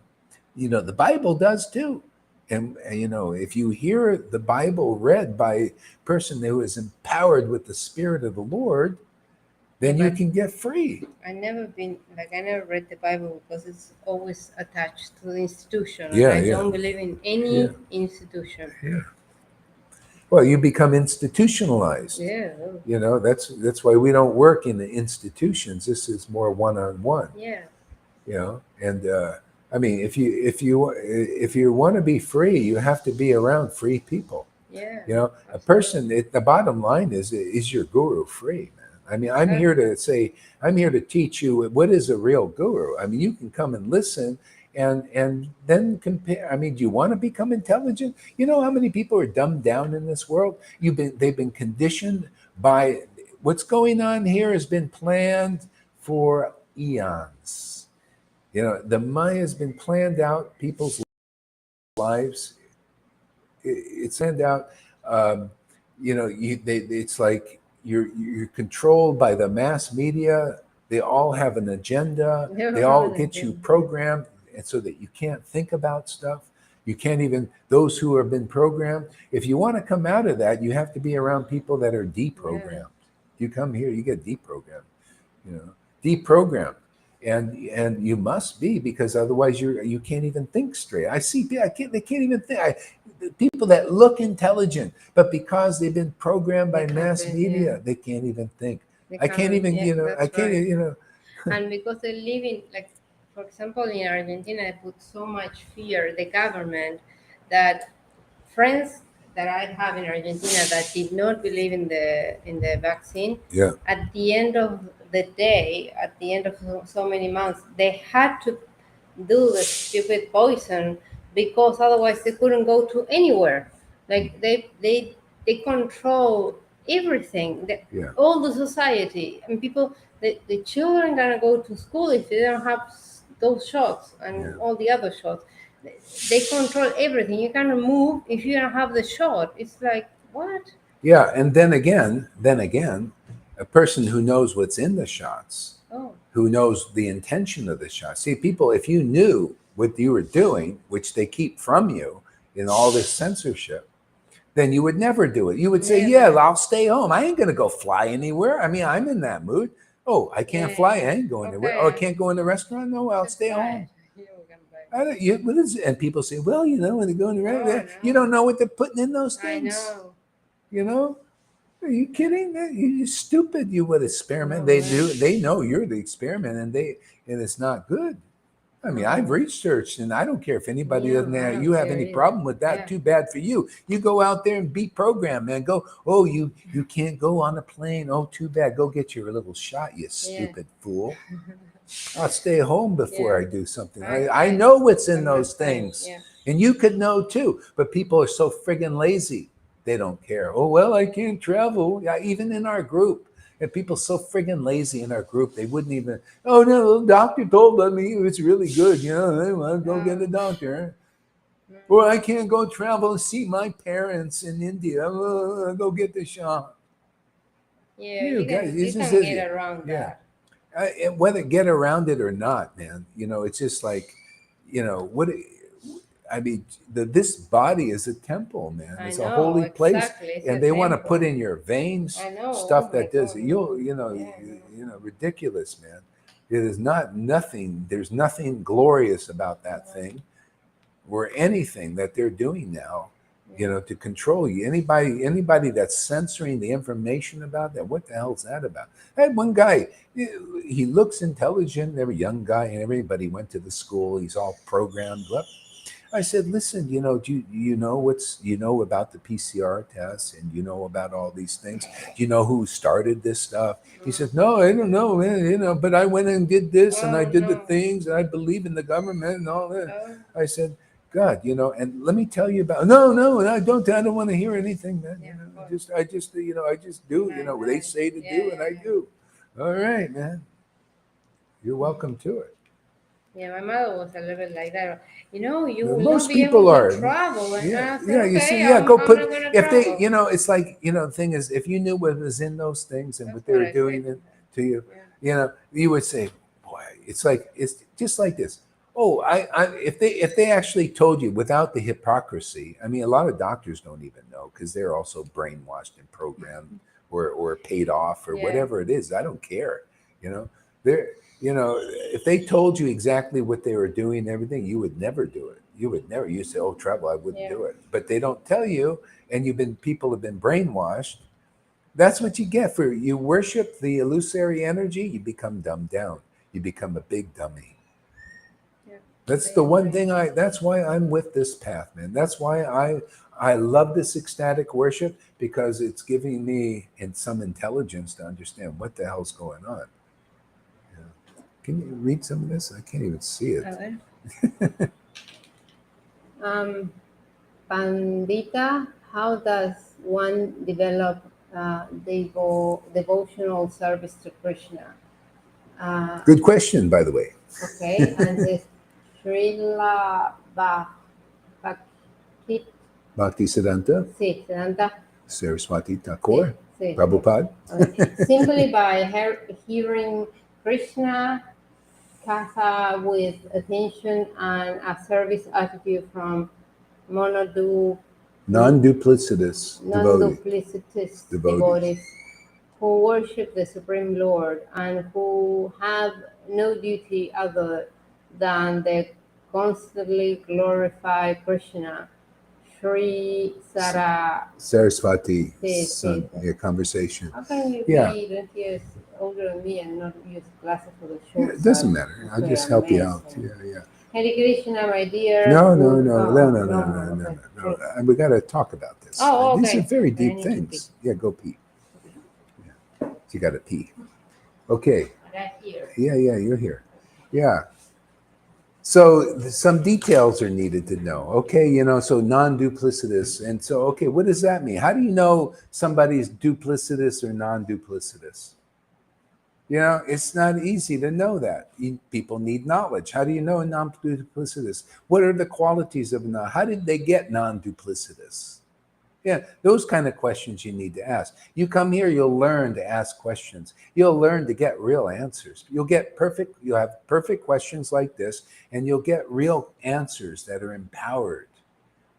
You know, the Bible does too. And you know, if you hear the Bible read by a person who is empowered with the Spirit of the Lord, then you can get free. I never read the Bible because it's always attached to the institution. Yeah, I don't believe in any institution. Yeah. Well, you become institutionalized. Yeah. You know, that's why we don't work in the institutions. This is more one-on-one. Yeah. You know, and I mean, if you want to be free, you have to be around free people. Yeah. You know, a person. The bottom line is your guru free, man? I mean, I'm here to teach you what is a real guru. I mean, you can come and listen. And then compare. I mean, do you want to become intelligent? You know how many people are dumbed down in this world? They've been conditioned by what's going on here has been planned for eons. You know, the Maya has been planned out. People's lives. It's planned out. You know, it's like you're controlled by the mass media. They all have an agenda. They all get you programmed. And so that you can't think about stuff. You can't even, those who have been programmed, if you want to come out of that, you have to be around people that are deprogrammed. Yeah. You come here, you get deprogrammed, you know, deprogrammed. And you must be, because otherwise you can't even think straight. They can't even think. People that look intelligent, but because they've been programmed by mass media, they can't even think. I can't even, And because they live in, like, for example, in Argentina, they put so much fear, the government, that friends that I have in Argentina that did not believe in the vaccine, at the end of the day, at the end of so many months, they had to do the stupid poison because otherwise they couldn't go to anywhere. Like they control everything, all the society, and people. The children gonna go to school if they don't have those shots and all the other shots. They control everything. You cannot move if you don't have the shot. It's like, what? Yeah, and then again, a person who knows what's in the shots, who knows the intention of the shots. See, people, if you knew what you were doing, which they keep from you in all this censorship, then you would never do it. You would say, I'll stay home. I ain't going to go fly anywhere. I mean, I'm in that mood. Oh, I can't fly. I ain't going anywhere. Oh, I can't go in the restaurant. No, I'll stay home. What is it? And people say, well, you know, when they go in the restaurant, you don't know what they're putting in those things. I know. You know? Are you kidding? You're stupid. You would experiment. They know you're the experiment, and it's not good. I mean, I've researched, and I don't care if anybody doesn't have any problem with that. Yeah. Too bad for you. You go out there and be programmed, man. Go, you can't go on a plane. Oh, too bad. Go get your little shot, you stupid fool. I'll stay home before I do something. I know what's in those things. Yeah. And you could know too. But people are so friggin' lazy. They don't care. Oh, well, I can't travel. Yeah, even in our group. And people so friggin' lazy in our group, they wouldn't even, oh, no, the doctor told me it's really good. You know, I want to go get a doctor. Or I can't go travel and see my parents in India. I'll go get the shot. Yeah, you can get around that. Whether get around it or not, man, you know, it's just like, you know, I mean, this body is a temple, man. I It's a know, holy place, exactly. It's and a they want to put temple. in your veins I know. Oh stuff my that does God. Yeah, ridiculous, man. It is nothing. There's nothing glorious about that thing, or anything that they're doing now. To control you. Anybody that's censoring the information about that, what the hell's that about? I had one guy, he looks intelligent, every young guy, and everybody went to the school. He's all programmed up. I said, listen, do you know about the PCR tests, and about all these things? Do you know who started this stuff? He said, no, I don't know, man, but I went and did this, and I Oh did the no. things, and I believe in the government and all that. Oh. I said, God, and let me tell you about, no, and I don't want to hear anything, man. Yeah, I just do, what they Right. say to do, and I do. All right, man. You're welcome to it. Yeah, my mother was a little bit like that. You will not Most be able people to are. travel. And Yeah, I said, yeah. You okay, see, yeah. Go I'm put not going to if they, travel. it's like the thing is, if you knew what was in those things and That's what they what were I say doing to it her. to you, Yeah. you would say, boy, it's just like this. Oh, if they actually told you without the hypocrisy, I mean, a lot of doctors don't even know because they're also brainwashed and programmed or paid off or Yeah. whatever it is. I don't care. They're if they told you exactly what they were doing and everything, you would never do it. You would never. You say, "Oh, travel, I wouldn't Yeah. do it." But they don't tell you, and people have been brainwashed. That's what you get for you worship the illusory energy. You become dumbed down. You become a big dummy. Yeah. That's I the one agree. thing that's why I'm with this path, man. That's why I love this ecstatic worship, because it's giving me some intelligence to understand what the hell's going on. Can you read some of this? I can't even see it. A ver. Pandita, how does one develop devotional service to Krishna? Good question, by the way. Okay, and this Srila Bhakti, Bhaktisiddhanta sí, Siddhanta, Saraswati sí, Thakur, sí. Prabhupada. Okay. Simply by hearing Krishna Katha with attention and a service attitude from monodu Non-duplicitous devotee. non-duplicitous Devotees. devotees who worship the Supreme Lord and who have no duty other than the constantly glorify Krishna. Sri Saraswati Sí, sí, sí. conversation. How can you Yeah. be 20 years older than me and not use glasses for the Yeah, short it doesn't sight? matter. I'll It's just a help you mess. out. Yeah. Hare Krishna, my dear. No, no, Good. no, no, no, no, no, no, Okay. no. We got to talk about this. Oh, These are okay. very I deep need to pee. things. Yeah, go pee. Yeah. You got to pee. Okay. Right here. Yeah, you're here. Yeah. So some details are needed to know. Okay, so non-duplicitous. And so, okay, what does that mean? How do you know somebody's duplicitous or non-duplicitous? It's not easy to know that. People need knowledge. How do you know a non-duplicitous? What are the qualities of non? How did they get non-duplicitous? Yeah, those kind of questions you need to ask. You come here, you'll learn to ask questions. You'll learn to get real answers. You'll have perfect questions like this, and you'll get real answers that are empowered.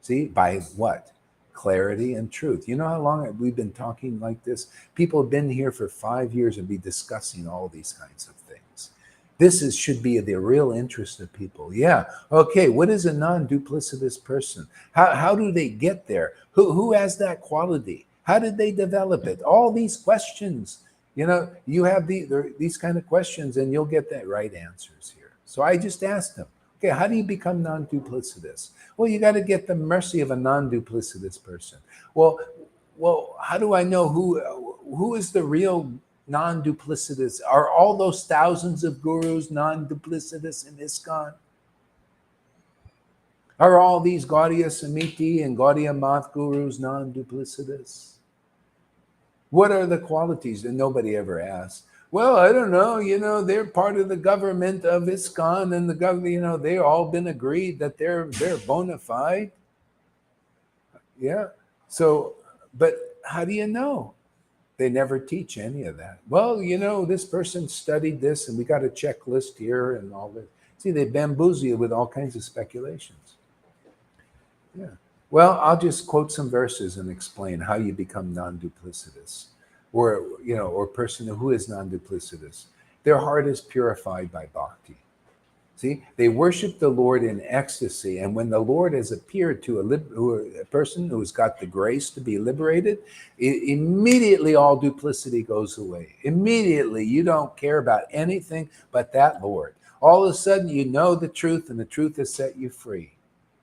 See, by what? Clarity and truth. You know how long we've been talking like this? People have been here for 5 years and be discussing all these kinds of things. This should be the real interest of people. Yeah. Okay. What is a non-duplicitous person? How do they get there? Who has that quality? How did they develop it? All these questions. You have these kind of questions, and you'll get the right answers here. So I just asked them. Okay, how do you become non-duplicitous? Well, you got to get the mercy of a non-duplicitous person. Well, how do I know who is the real non-duplicitous? Are all those thousands of gurus non-duplicitous in ISKCON? Are all these Gaudiya Samiti and Gaudiya Math gurus non-duplicitous? What are the qualities? And nobody ever asks. Well, I don't know. They're part of the government of ISKCON, and the government, they all been agreed that they're bona fide. Yeah. So, but how do you know? They never teach any of that. Well, this person studied this, and we got a checklist here and all this. See, they bamboozle you with all kinds of speculations. Yeah. Well, I'll just quote some verses and explain how you become non-duplicitous, or or a person who is non-duplicitous. Their heart is purified by bhakti. See, they worship the Lord in ecstasy, and when the Lord has appeared to a person who's got the grace to be liberated, immediately all duplicity goes away. Immediately, you don't care about anything but that Lord. All of a sudden, you know the truth, and the truth has set you free.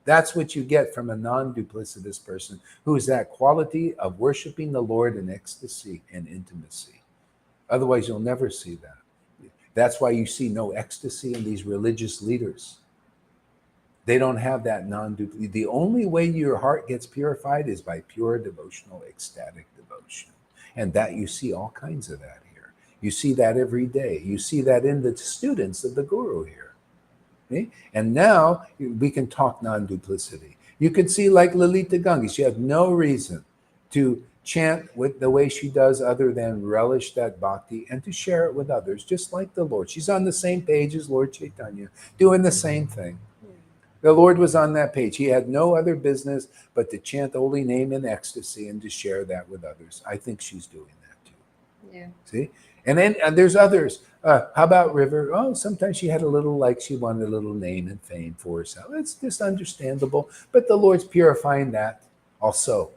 That's what you get from a non-duplicitous person who is that quality of worshiping the Lord in ecstasy and intimacy. Otherwise, you'll never see that. That's why you see no ecstasy in these religious leaders. They don't have that non-duplicity. The only way your heart gets purified is by pure devotional, ecstatic devotion. And that you see all kinds of that here. You see that every day. You see that in the students of the Guru here. Okay? And now we can talk non-duplicity. You can see like Lalita Gangi, she had no reason to chant with the way she does other than relish that bhakti and to share it with others, just like the Lord. She's on the same page as Lord Caitanya, doing the same thing. The Lord was on that page. He had no other business but to chant the holy name in ecstasy and to share that with others. I think she's doing that too. Yeah. See? And then there's others. How about River? Oh, sometimes she had a little, like she wanted a little name and fame for herself. It's just understandable. But the Lord's purifying that also.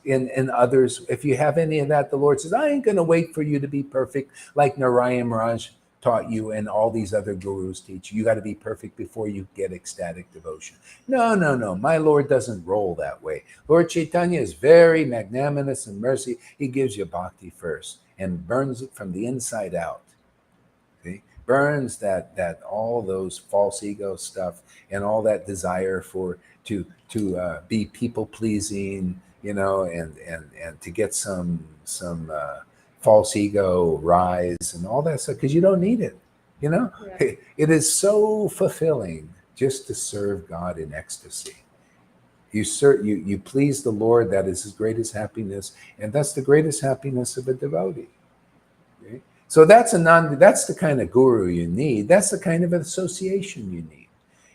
In others, if you have any of that, the Lord says, I ain't going to wait for you to be perfect like Narayan Raj taught you and all these other gurus teach. You got to be perfect before you get ecstatic devotion. No, no, no. My Lord doesn't roll that way. Lord Caitanya is very magnanimous and mercy. He gives you bhakti first and burns it from the inside out. Okay? Burns that all those false ego stuff and all that desire for to be people pleasing, and to get some false ego rise and all that stuff, because you don't need it. Yeah. It is so fulfilling just to serve God in ecstasy. You please the Lord. That is his greatest happiness, and that's the greatest happiness of a devotee. Okay? So that's the kind of guru you need. That's the kind of association you need,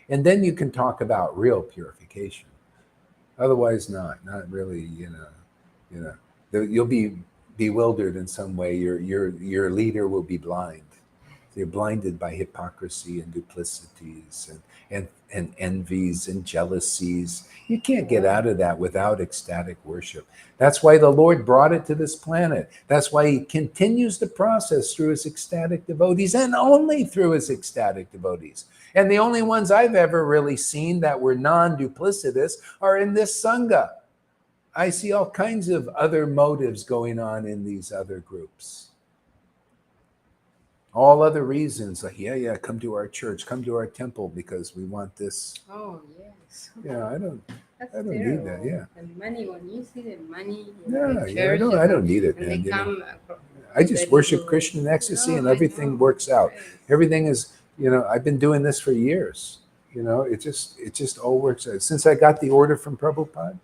and then you can talk about real purification. Otherwise, not really. You'll be bewildered in some way. Your leader will be blind. They're blinded by hypocrisy and duplicities and envies and jealousies. You can't get out of that without ecstatic worship. That's why the Lord brought it to this planet. That's why he continues the process through his ecstatic devotees, and only through his ecstatic devotees. And the only ones I've ever really seen that were non-duplicitous are in this Sangha. I see all kinds of other motives going on in these other groups. All other reasons, like, yeah, come to our church, come to our temple because we want this. Oh, yes. Yeah, I don't terrible. Need that, yeah. The money, when you see the money in the church, I don't need it, man. I just worship Krishna in ecstasy, and everything works out. Everything is, I've been doing this for years. It just all works out. Since I got the order from Prabhupada,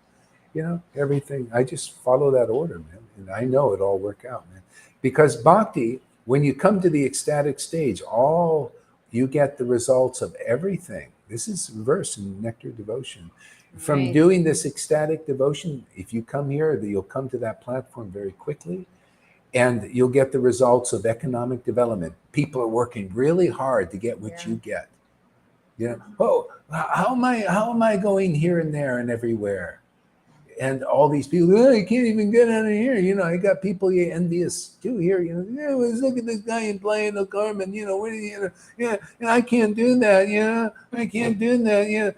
everything, I just follow that order, man. And I know it all work out, man. Because bhakti, when you come to the ecstatic stage, you get the results of everything. This is a verse in Nectar Devotion. From doing this ecstatic devotion, if you come here, you'll come to that platform very quickly, and you'll get the results of economic development. People are working really hard to get what you get. How am I going here and there and everywhere? And all these people, you can't even get out of here. I got people envious too here. Look at this guy playing the Carmen. I can't do that. I can't do that.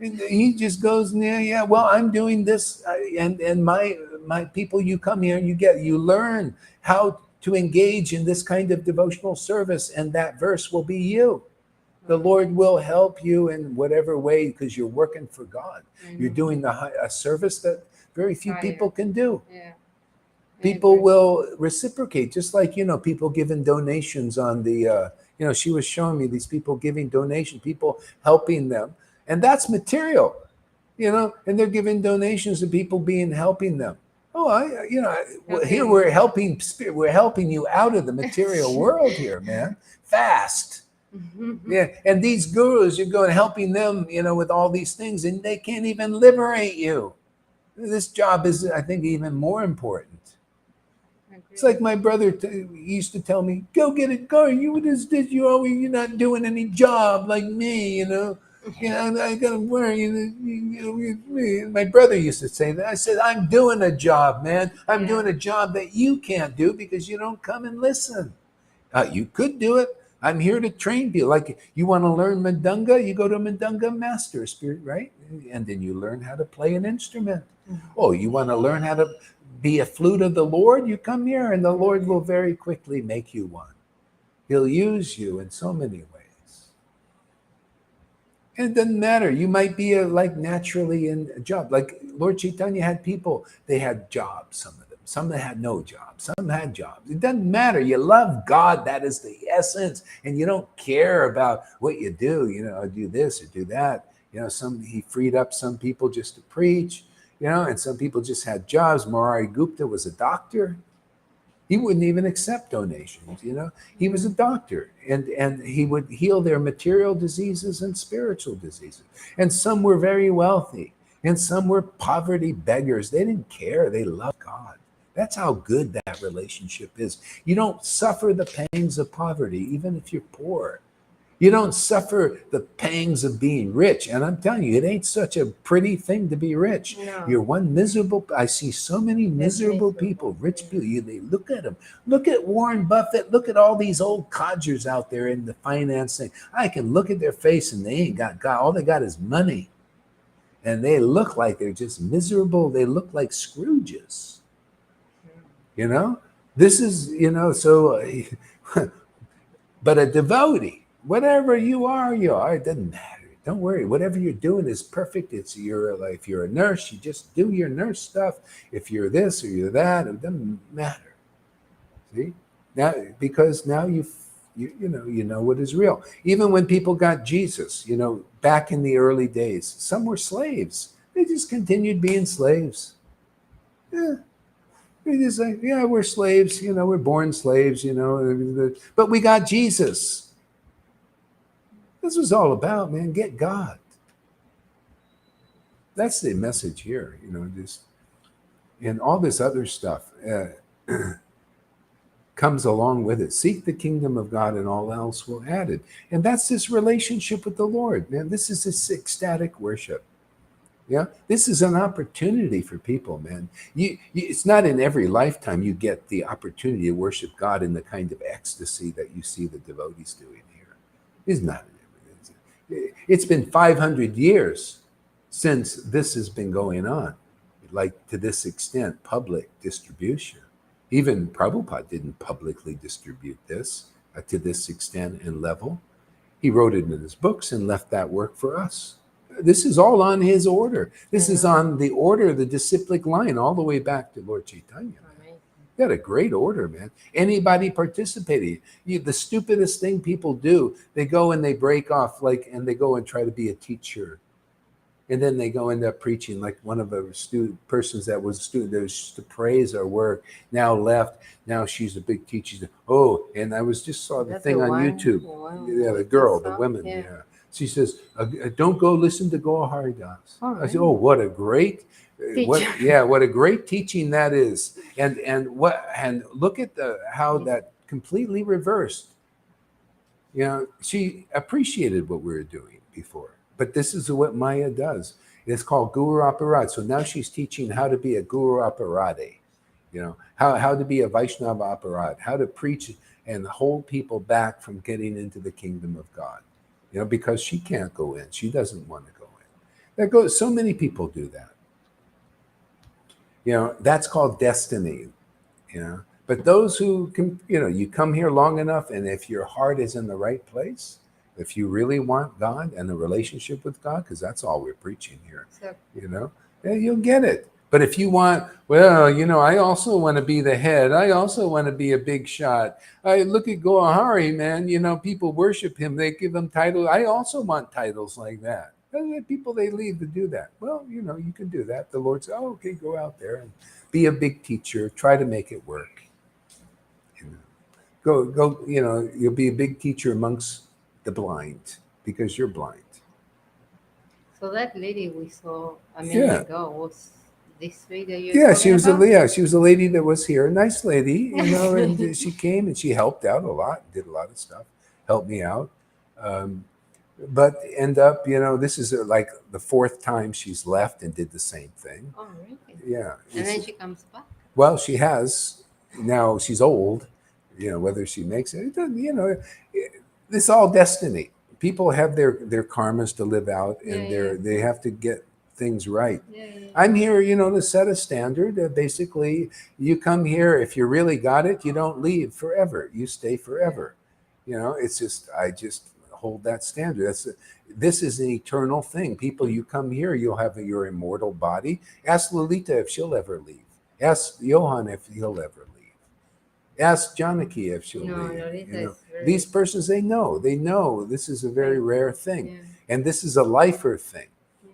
And he just goes, well, I'm doing this, and my people, you come here, you learn how to engage in this kind of devotional service, and that verse will be you. The Lord will help you in whatever way, because you're working for God. You're doing a service that very few people can do. Yeah. People will reciprocate, just like, people giving donations on the, she was showing me these people giving donation, people helping them. And that's material, and they're giving donations to people helping them. Oh, here we're helping you out of the material world here, man. Fast. Yeah, and these gurus, you're going helping them, with all these things, and they can't even liberate you. This job is, I think, even more important. It's like my brother used to tell me, "Go get it, go. You just did. You're not doing any job like me, I gotta worry. My brother used to say that. I said, "I'm doing a job, man. I'm doing a job that you can't do because you don't come and listen. You could do it. I'm here to train people. Like you want to learn Madunga, you go to a Madunga master, spirit, right? And then you learn how to play an instrument. Oh, you want to learn how to be a flute of the Lord? You come here, and the Lord will very quickly make you one. He'll use you in so many ways. And it doesn't matter. You might be naturally in a job. Like Lord Caitanya had people, they had jobs, some of them. Some that had no jobs. Some had jobs. It doesn't matter. You love God. That is the essence. And you don't care about what you do, do this or do that. He freed up some people just to preach, and some people just had jobs. Morari Gupta was a doctor. He wouldn't even accept donations, He was a doctor, and he would heal their material diseases and spiritual diseases. And some were very wealthy, and some were poverty beggars. They didn't care. They loved God. That's how good that relationship is. You don't suffer the pangs of poverty, even if you're poor. You don't suffer the pangs of being rich. And I'm telling you, it ain't such a pretty thing to be rich. No. You're one miserable. I see so many miserable people, rich people. They look at them. Look at Warren Buffett. Look at all these old codgers out there in the financing. I can look at their face and they ain't got God. All they got is money. And they look like they're just miserable. They look like Scrooges. This is, so, but a devotee, whatever you are, it doesn't matter. Don't worry. Whatever you're doing is perfect. If you're a nurse, you just do your nurse stuff. If you're this or you're that, it doesn't matter. See? Now, because now you know what is real. Even when people got Jesus, back in the early days, some were slaves. They just continued being slaves. Yeah. They just say, yeah, we're slaves, we're born slaves, but we got Jesus. This was all about, man, get God. That's the message here, just, and all this other stuff comes along with it. Seek the kingdom of God and all else will add it. And that's this relationship with the Lord, man. This is this ecstatic worship. Yeah, this is an opportunity for people, man. It's not in every lifetime you get the opportunity to worship God in the kind of ecstasy that you see the devotees doing here. It's not in every. It's been 500 years since this has been going on, like to this extent, public distribution. Even Prabhupada didn't publicly distribute this to this extent and level. He wrote it in his books and left that work for us. This is all on his order. This is on the order of the disciplic line all the way back to Lord Caitanya. He had a great order, man. Anybody participating. The stupidest thing people do, they go and they break off, and they go and try to be a teacher. And then they go end up preaching, like one of the persons that was a student that used to praise our work, now left. Now she's a big teacher. Oh, and I just saw the thing on YouTube. The girl, the women, yeah. She says, "Don't go listen to Gaur Haridas." I said, "Oh, what a great, what a great teaching that is." And look at how that completely reversed. She appreciated what we were doing before, but this is what Maya does. It's called Guru Aparad. So now she's teaching how to be a Guru Aparade. How to be a Vaishnava Aparad, how to preach and hold people back from getting into the kingdom of God. Because she can't go in. She doesn't want to go in. So many people do that. That's called destiny. But those who can, you come here long enough, and if your heart is in the right place, if you really want God and a relationship with God, because that's all we're preaching here, you'll get it. But if you want, I also want to be the head. I also want to be a big shot. I look at Gohari, man. People worship him. They give him titles. I also want titles like that. People, they leave to do that. Well, you can do that. The Lord said, "Oh, okay, go out there and be a big teacher. Try to make it work. Go. You'll be a big teacher amongst the blind, because you're blind. So that lady we saw a minute ago was this lady that you're Yeah, talking about? she was a lady that was here, a nice lady, and she came and she helped out a lot, did a lot of stuff, helped me out. Um, but end up, this is like the fourth time she's left and did the same thing. Oh, really? Yeah. And then she comes back? Well, she has. Now she's old, whether she makes it, it doesn't, it's all destiny. People have their karmas to live out, and they have to get things right. I'm here, to set a standard. Basically, you come here, if you really got it, you don't leave forever. You stay forever. It's just, I just hold that standard. This is an eternal thing. People, you come here, you'll have your immortal body. Ask Lolita if she'll ever leave. Ask Johan if he'll ever leave. Ask Janaki if she'll leave. These persons, they know this is a very rare thing. And this is a lifer thing.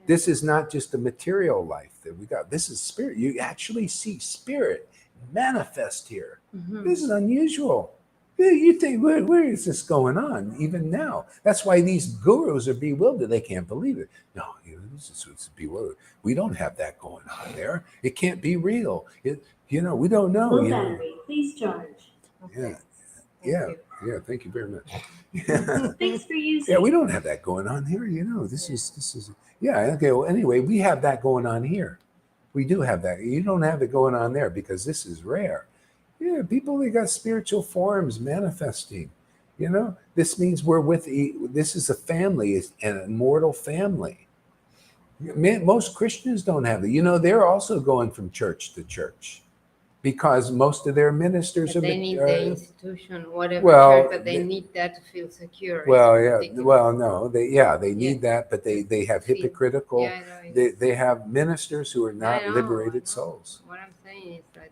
This is not just a material life that we got. This is spirit. You actually see spirit manifest here. This is unusual. You think, where is this going on even now? That's why these gurus are bewildered. They can't believe it. No, this is what's bewildered. We don't have that going on there. It can't be real. We don't know. Low battery, please charge. Okay. Yeah. Thank you very much. Thanks for using. Yeah, we don't have that going on here. This is. Yeah. Okay. Well, anyway, we have that going on here. We do have that. You don't have it going on there because this is rare. Yeah, people, they got spiritual forms manifesting. This means we're this is a family, it's an immortal family. Most Christians don't have it. They're also going from church to church because most of their ministers but they need the institution, whatever church, but they need that to feel secure. Well, no, they need that, but they have hypocritical. They have ministers who are not liberated souls. What I'm saying is that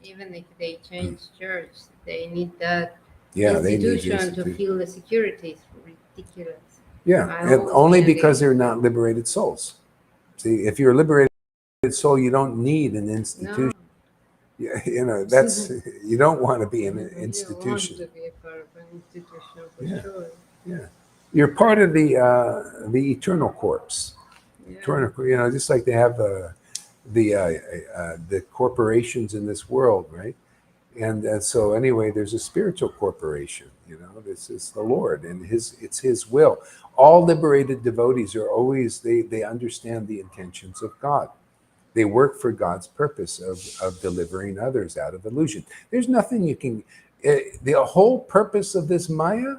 even if they change church, they need that institution to feel the security. It's ridiculous. Yeah, and only because they're not liberated souls. See, if you're a liberated soul, you don't need an institution. No. That's you don't want to be in an institution. You don't want to be a part of an institution for sure. Yeah, you're part of the eternal corpse. Eternal, just like they have the corporations in this world, right? And so anyway, there's a spiritual corporation. This is the Lord, and it's His will. All liberated devotees are always they understand the intentions of God. They work for God's purpose of delivering others out of illusion. There's nothing you can. The whole purpose of this Maya,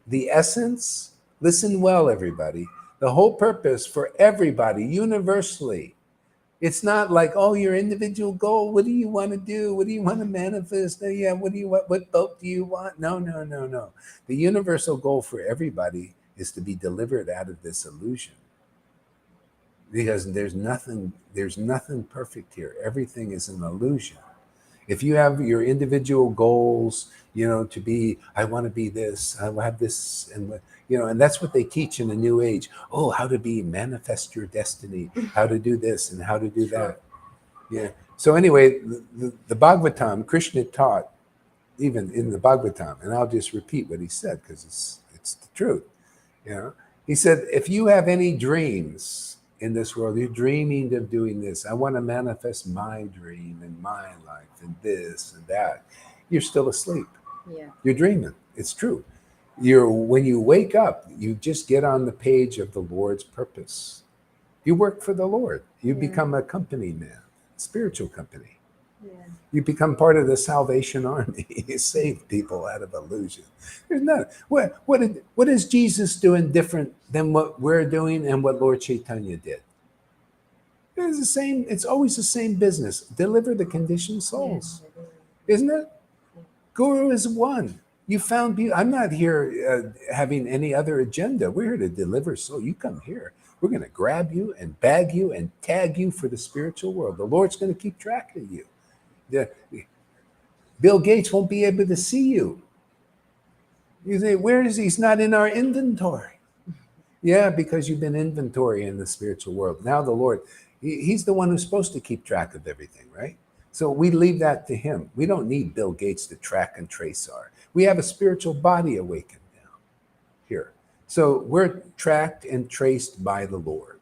the essence. Listen well, everybody. The whole purpose for everybody, universally. It's not like, your individual goal. What do you want to do? What do you want to manifest? What do you want? What boat do you want? No. The universal goal for everybody is to be delivered out of this illusion. Because there's nothing perfect here. Everything is an illusion. If you have your individual goals, to be, I want to be this, I have this, and that's what they teach in the New Age. Oh, how to manifest your destiny, how to do this and how to do that. Yeah. So anyway, the Bhagavatam, Krishna taught, even in the Bhagavatam, and I'll just repeat what he said because it's the truth. He said, if you have any dreams in this world, you're dreaming of doing this. I want to manifest my dream in my life and this and that. You're still asleep. Yeah. You're dreaming. It's true. When you wake up, you just get on the page of the Lord's purpose. You work for the Lord. You become a company man, spiritual company. Yeah. You become part of the Salvation Army. You save people out of illusion. There's not. What is Jesus doing different than what we're doing and what Lord Caitanya did? It's the same. It's always the same business. Deliver the conditioned souls, isn't it? Guru is one. You found beauty. I'm not here having any other agenda. We're here to deliver soul. You come here. We're going to grab you and bag you and tag you for the spiritual world. The Lord's going to keep track of you. Bill Gates won't be able to see you. You say, where is he? He's not in our inventory. Yeah, because you've been inventory in the spiritual world. Now the Lord, he's the one who's supposed to keep track of everything, right? So we leave that to him. We don't need Bill Gates to track and trace our. We have a spiritual body awakened now here. So we're tracked and traced by the Lord.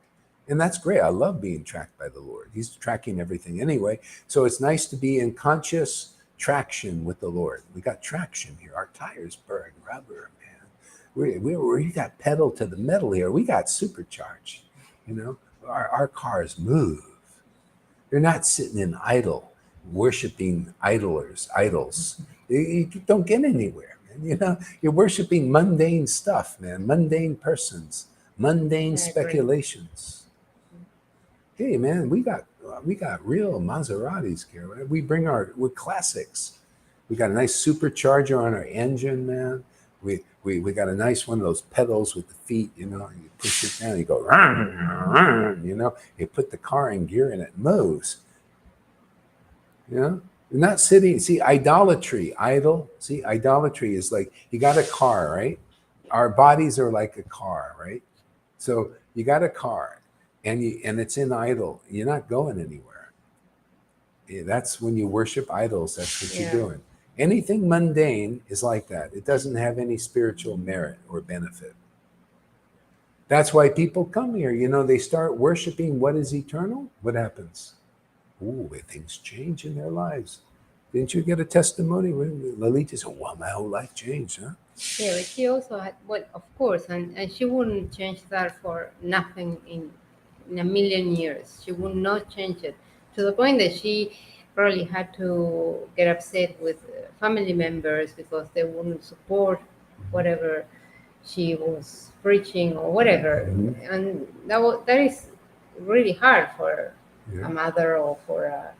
And that's great. I love being tracked by the Lord. He's tracking everything anyway. So it's nice to be in conscious traction with the Lord. We got traction here. Our tires burn rubber, man. We got pedal to the metal here. We got supercharged. Our cars move. They're not sitting in idle, worshiping idols. You don't get anywhere, man. You're worshiping mundane stuff, man. Mundane persons, mundane speculations. Hey, man, we got real Maseratis here. Right? We're classics. We got a nice supercharger on our engine, man. We got a nice one of those pedals with the feet, you push it down, you go, you put the car in gear and it moves. You're not sitting, see, idolatry is like, you got a car, right? Our bodies are like a car, right? So you got a car and it's in idle. You're not going anywhere. That's when you worship idols. That's what you're doing. Anything mundane is like that. It doesn't have any spiritual merit or benefit. That's why people come here. They start worshiping what is eternal. What happens? Ooh, things change in their lives. Didn't you get a testimony when Lalita said, wow, my whole life changed, huh? Yeah, but she also had, well, of course, and she wouldn't change that for nothing in a million years. She would not change it, to the point that she probably had to get upset with family members because they wouldn't support whatever she was preaching or whatever. Mm-hmm. And that is really hard for a mother or for a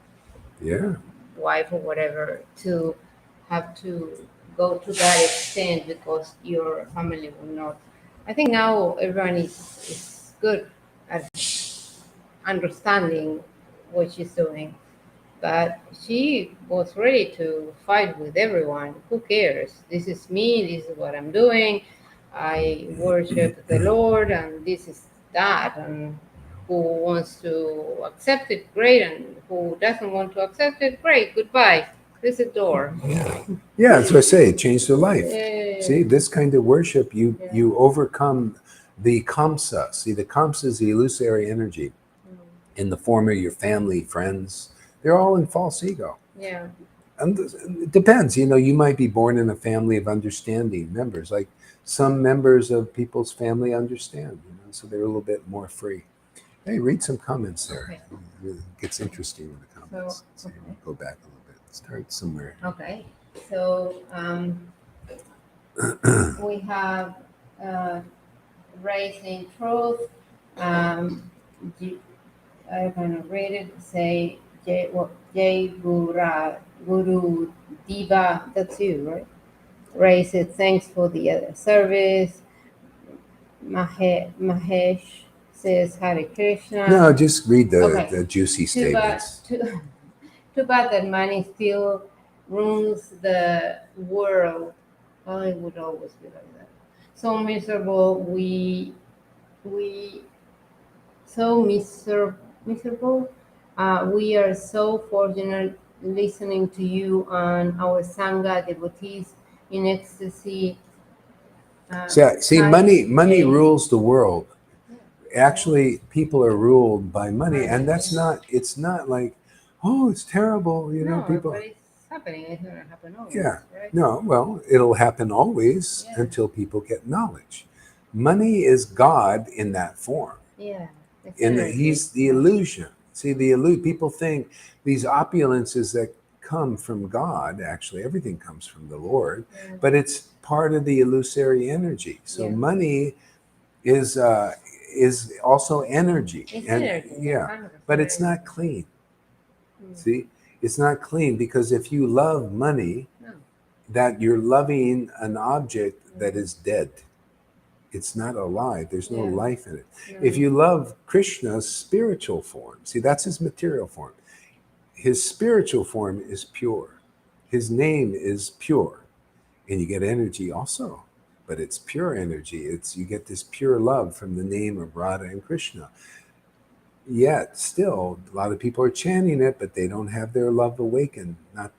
wife or whatever to have to go to that extent because your family will not. I think now everyone is good at understanding what she's doing, but she was ready to fight with everyone. Who cares? This is me. This is what I'm doing. I worship the Lord, and this is that. And who wants to accept it, great, and who doesn't want to accept it, great. Goodbye. This is the door. Yeah, that's what I say. It changed their life. See, this kind of worship, you overcome the kamsa. See, the kamsa is the illusory energy in the form of your family, friends. They're all in false ego. Yeah. And it depends. You might be born in a family of understanding members. Like some members of people's family understand, so they're a little bit more free. Hey, read some comments there. Okay. It gets interesting in the comments. So go back a little bit. Start somewhere. Okay. So we have Raising Truth. I'm going to read it. Say Jay Guru Diva. That's you, right? Raise it. Thanks for the service. Mahesh says Hare Krishna. No, just read the juicy statements. Too bad that money still ruins the world. Well, it would always be like that. So miserable. We so miserable. We are so fortunate listening to you and our Sangha devotees in ecstasy. See, money rules the world. Actually, people are ruled by money, and that's not. It's not like, oh, it's terrible. People. But it's happening. It's going to happen always. Yeah. Right? No. Well, it'll happen always until people get knowledge. Money is God in that form. Yeah. He's the illusion. See, people think these opulences that come from God. Actually, everything comes from the Lord, but it's part of the illusory energy. So money is also energy. It's and energy. But it's not clean. See, it's not clean because if you love money, that you're loving an object that is dead. It's not alive. There's no life in it. If you love Krishna's spiritual form, see, that's his material form. His spiritual form is pure. His name is pure. And you get energy also, but it's pure energy. You get this pure love from the name of Radha and Krishna. Yet still, a lot of people are chanting it, but they don't have their love awakened, not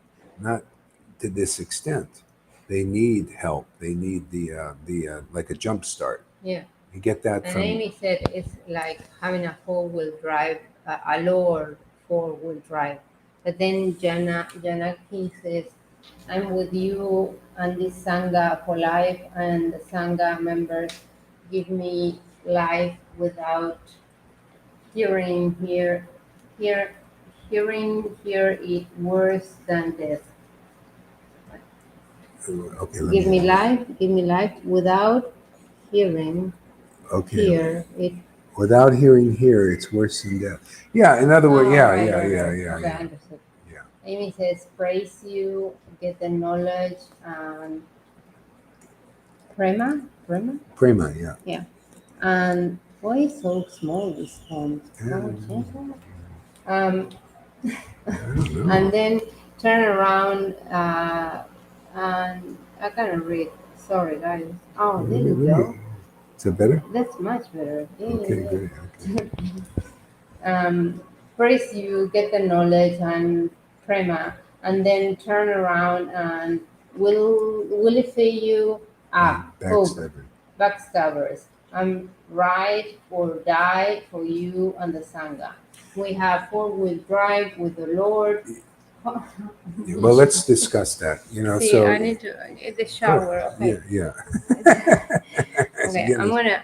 to this extent. They need help. They need the like a jump start. Yeah. You get that And from Amy said it's like having a four-wheel drive, a Lord four-wheel drive. But then Janaki says, I'm with you and this Sangha for life, and the Sangha members give me life without hearing hear, hearing here it worse than death. okay. Give me life without hearing Okay. here it. Without hearing here, it's worse than death. Yeah. In other words, Oh, yeah, right, yeah, right, yeah, right. yeah, Okay, I yeah, understood. yeah. Amy says, praise you, get the knowledge, prema, prema? Prema, yeah. Yeah. And why is so small this font? Yeah, Can we change that? I don't know. And then turn around, and I can't read. Sorry, guys. Oh, there you go. Is that better? That's much better. Yeah, Okay, yeah, great. Okay. praise you, get the knowledge and prema, and then turn around and vilify you, hook, Backstabbing. backstabbers, and ride or die for you and the Sangha. We have four-wheel drive with the Lord. Well, let's discuss that. See, So I need the shower. yeah, Okay. yeah. As you Okay, get I'm this- gonna.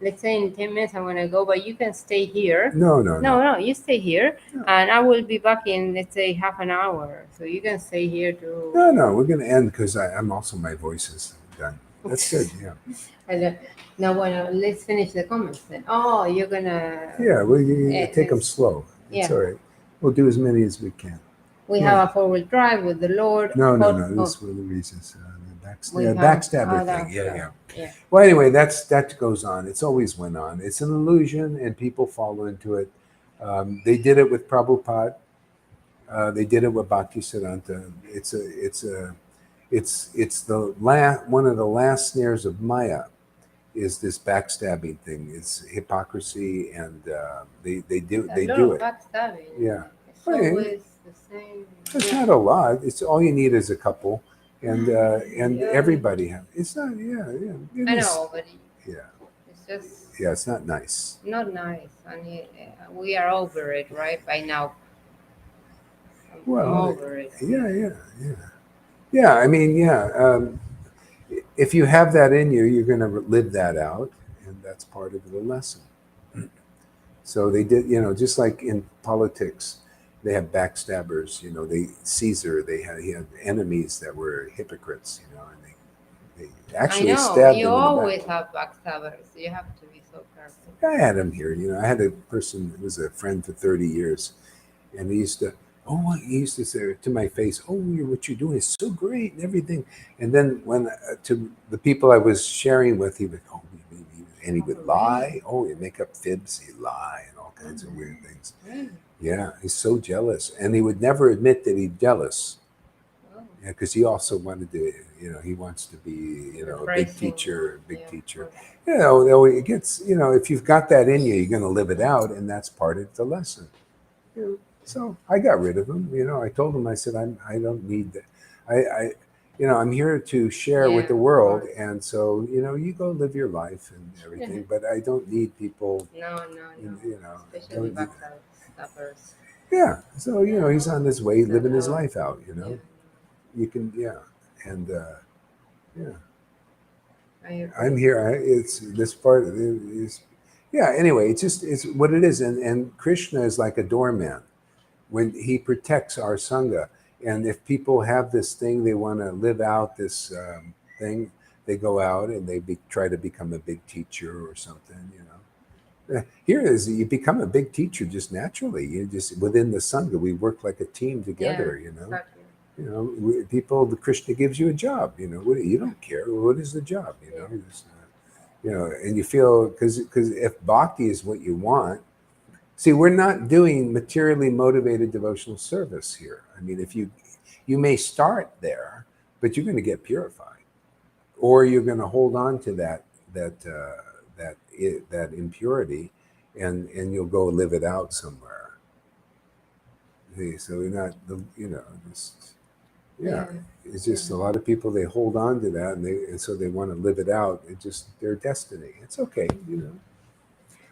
Let's say in 10 minutes I'm gonna go, but you can stay here. No, no, no. No, you stay here, No. and I will be back in, let's say, half an hour. So you can stay here to. No, no. We're gonna end because I'm also my voice is done. That's good. Yeah. And, now, bueno, let's finish the comments then. Oh, you're gonna. Yeah. Well, you take them It's- slow. It's yeah. all right. We'll do as many as we can. We Yeah. have a four-wheel drive with the Lord. No, no, Hot- no. oh, This were the reasons. The we have backstabber oh, thing. Yeah, yeah. yeah. Well, anyway, that goes on. It's always went on. It's an illusion, and people fall into it. They did it with Prabhupada. They did it with Bhaktisiddhanta. It's the one of the last snares of Maya is this backstabbing thing. It's hypocrisy, and they do it. Backstabbing. Yeah. It's Well, always the same. It's Yeah. not a lot. It's all you need is a couple, and Yeah. everybody have. It's not. Yeah, yeah. It I is- know, but Yeah, it's just yeah. It's not nice. not nice. And we are over it, right? By now. I'm Well, over it. yeah, yeah, yeah, yeah. I mean, yeah. If you have that in you, you're going to live that out, and that's part of the lesson. So they did, just like in politics, they have backstabbers. Caesar, he had enemies that were hypocrites. And they I actually know. stabbed You him in the back. always have backstabbers. You have to be so careful. I had him here. I had a person who was a friend for 30 years, and he used to say to my face, "Oh, what you're doing is so great and everything." And then when to the people I was sharing with, he would, and he would lie. Oh, he'd make up fibs, he'd lie, and all kinds of weird things. Really? Yeah, he's so jealous, and he would never admit that he's jealous. Oh. Yeah, because he also wanted to, he wants to be, a big Praising. teacher, Yeah, teacher. of course. It gets, if you've got that in you, you're going to live it out, and that's part of the lesson. So I got rid of him. I told him, I said, I don't need that. I'm here to share with Yeah, the of world, course. and so you go live your life and everything. But I don't need people. No. Especially don't- backstabbers. yeah. So he's on his way, living his No. life out. Yeah. You can, and yeah. I agree. I'm here. It's this part is, yeah. Anyway, it's what it is, and Krishna is like a doorman when he protects our sangha. And if people have this thing, they want to live out this thing, they go out and they try to become a big teacher or something. Here is you become a big teacher just naturally. You just within the sangha, we work like a team together. Exactly. The Krishna gives you a job. You don't care what is the job. And you feel because if bhakti is what you want, see, we're not doing materially motivated devotional service here. I mean, if you may start there, but you're going to get purified, or you're going to hold on to that impurity, and you'll go live it out somewhere. See, so we're not, Yeah. It's just a lot of people, they hold on to that and so they want to live it out. It's just their destiny. It's okay, you know.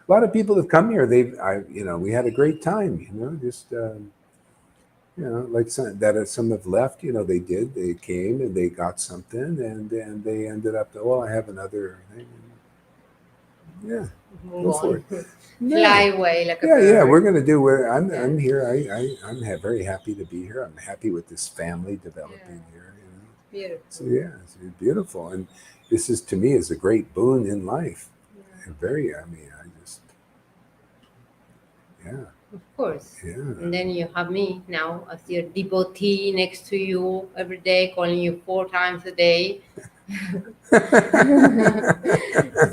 A lot of people have come here. We had a great time, you know, just, like some have left, you know, they came and they got something and they ended up, I have another thing. Yeah, go for it. Fly away like a bird. Yeah, we're bird. gonna do. I'm here. I'm very happy to be here. I'm happy with this family developing here. You know. Beautiful. So it's beautiful, and this is to me is a great boon in life. And Of course. Yeah. And then you have me now as your devotee next to you every day, calling you 4 times a day.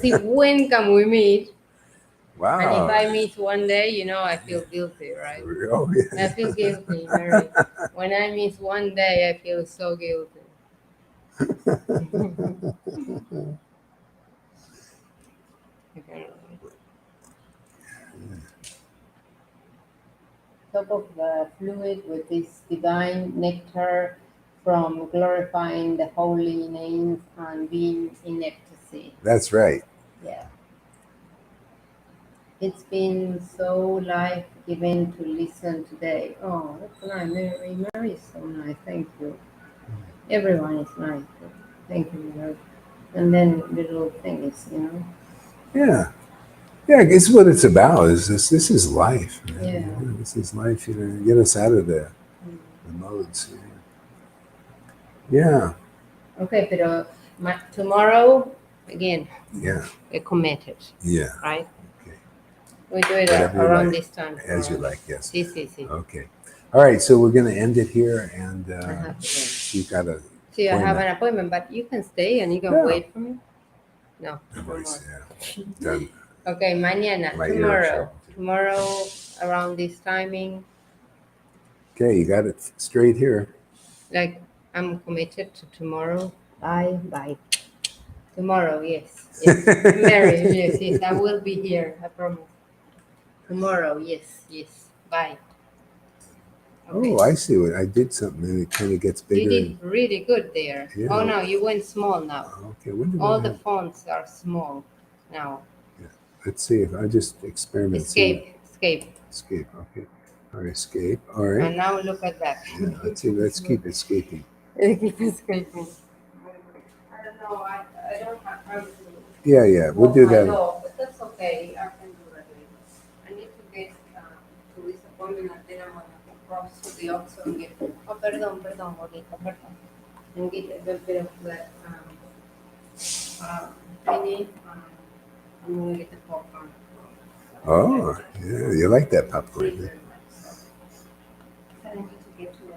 See, when can we meet? Wow. And if I miss one day, you know, I feel guilty, right? Oh yeah. I feel guilty, Mary. When I miss one day, I feel so guilty. Top of the fluid with this divine nectar from glorifying the holy names and being in ecstasy. That's right. Yeah. It's been so life-giving to listen today. Oh, that's nice. Mary is so nice. Thank you. Everyone is nice. Thank you, Mary. And then little things, you know. Yeah. Yeah, it's what it's about. Is this is life, man. Yeah. You know, this is life. You know, get us out of the modes. Yeah. Okay, pero tomorrow again. Yeah. We're committed. Yeah. Right. Okay. We do it Whatever you around like. this time. As you like, yes. Sí. Okay. All right, so we're going to end it here, and you got to. See, I have an appointment, but you can stay and you can wait for me. No. Voice, done. Okay, mañana, tomorrow around this timing. Okay, you got it straight here. Like I'm committed to tomorrow. Bye. Tomorrow, yes. Mary, yes, I will be here. I promise. Tomorrow, yes. Bye. Okay. Oh, I see what I did. Something and it kind of gets bigger. You did really good there. Yeah. Oh no, you went small now. Okay, all the fonts are small now. Yeah. Let's see if I just experiment. Escape. Okay. All right, escape. All right. And now look at that. Yeah, let's see. Let's keep escaping. Keep escaping. I don't know. I don't have time to. Yeah. We'll do that. But that's okay. I can do that later. I need to get to this appointment and then I'm going to cross to the Oxford and get. Oh, perdón, bonita, perdón. And get a little bit of that thingy. I'm going to get the popcorn. Oh, yeah. You like that popcorn? I need to get to the